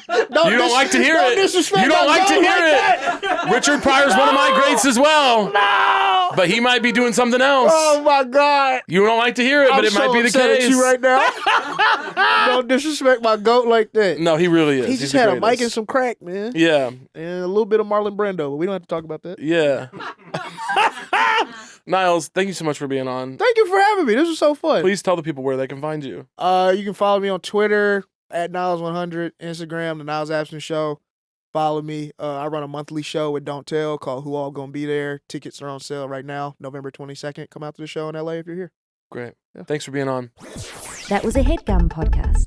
You don't like to hear it. You don't like to hear it. Richard Pryor's one of my greats as well. No. But he might be doing something else. Oh my God. You don't like to hear it, but it might be the upset case. at you right now. Don't disrespect my goat like that. No, he really is. He He's just the had a mic greatest. and some crack, man. Yeah. And a little bit of Marlon Brando, but we don't have to talk about that. Yeah. Niles, thank you so much for being on. Thank you for having me. This was so fun. Please tell the people where they can find you. You can follow me on Twitter at Niles100, Instagram, The Niles Abston Show. Follow me. I run a monthly show with Don't Tell called Who All Gonna Be There. Tickets are on sale right now, November 22nd. Come out to the show in LA if you're here. Great. Yeah. Thanks for being on. That was a Headgum podcast.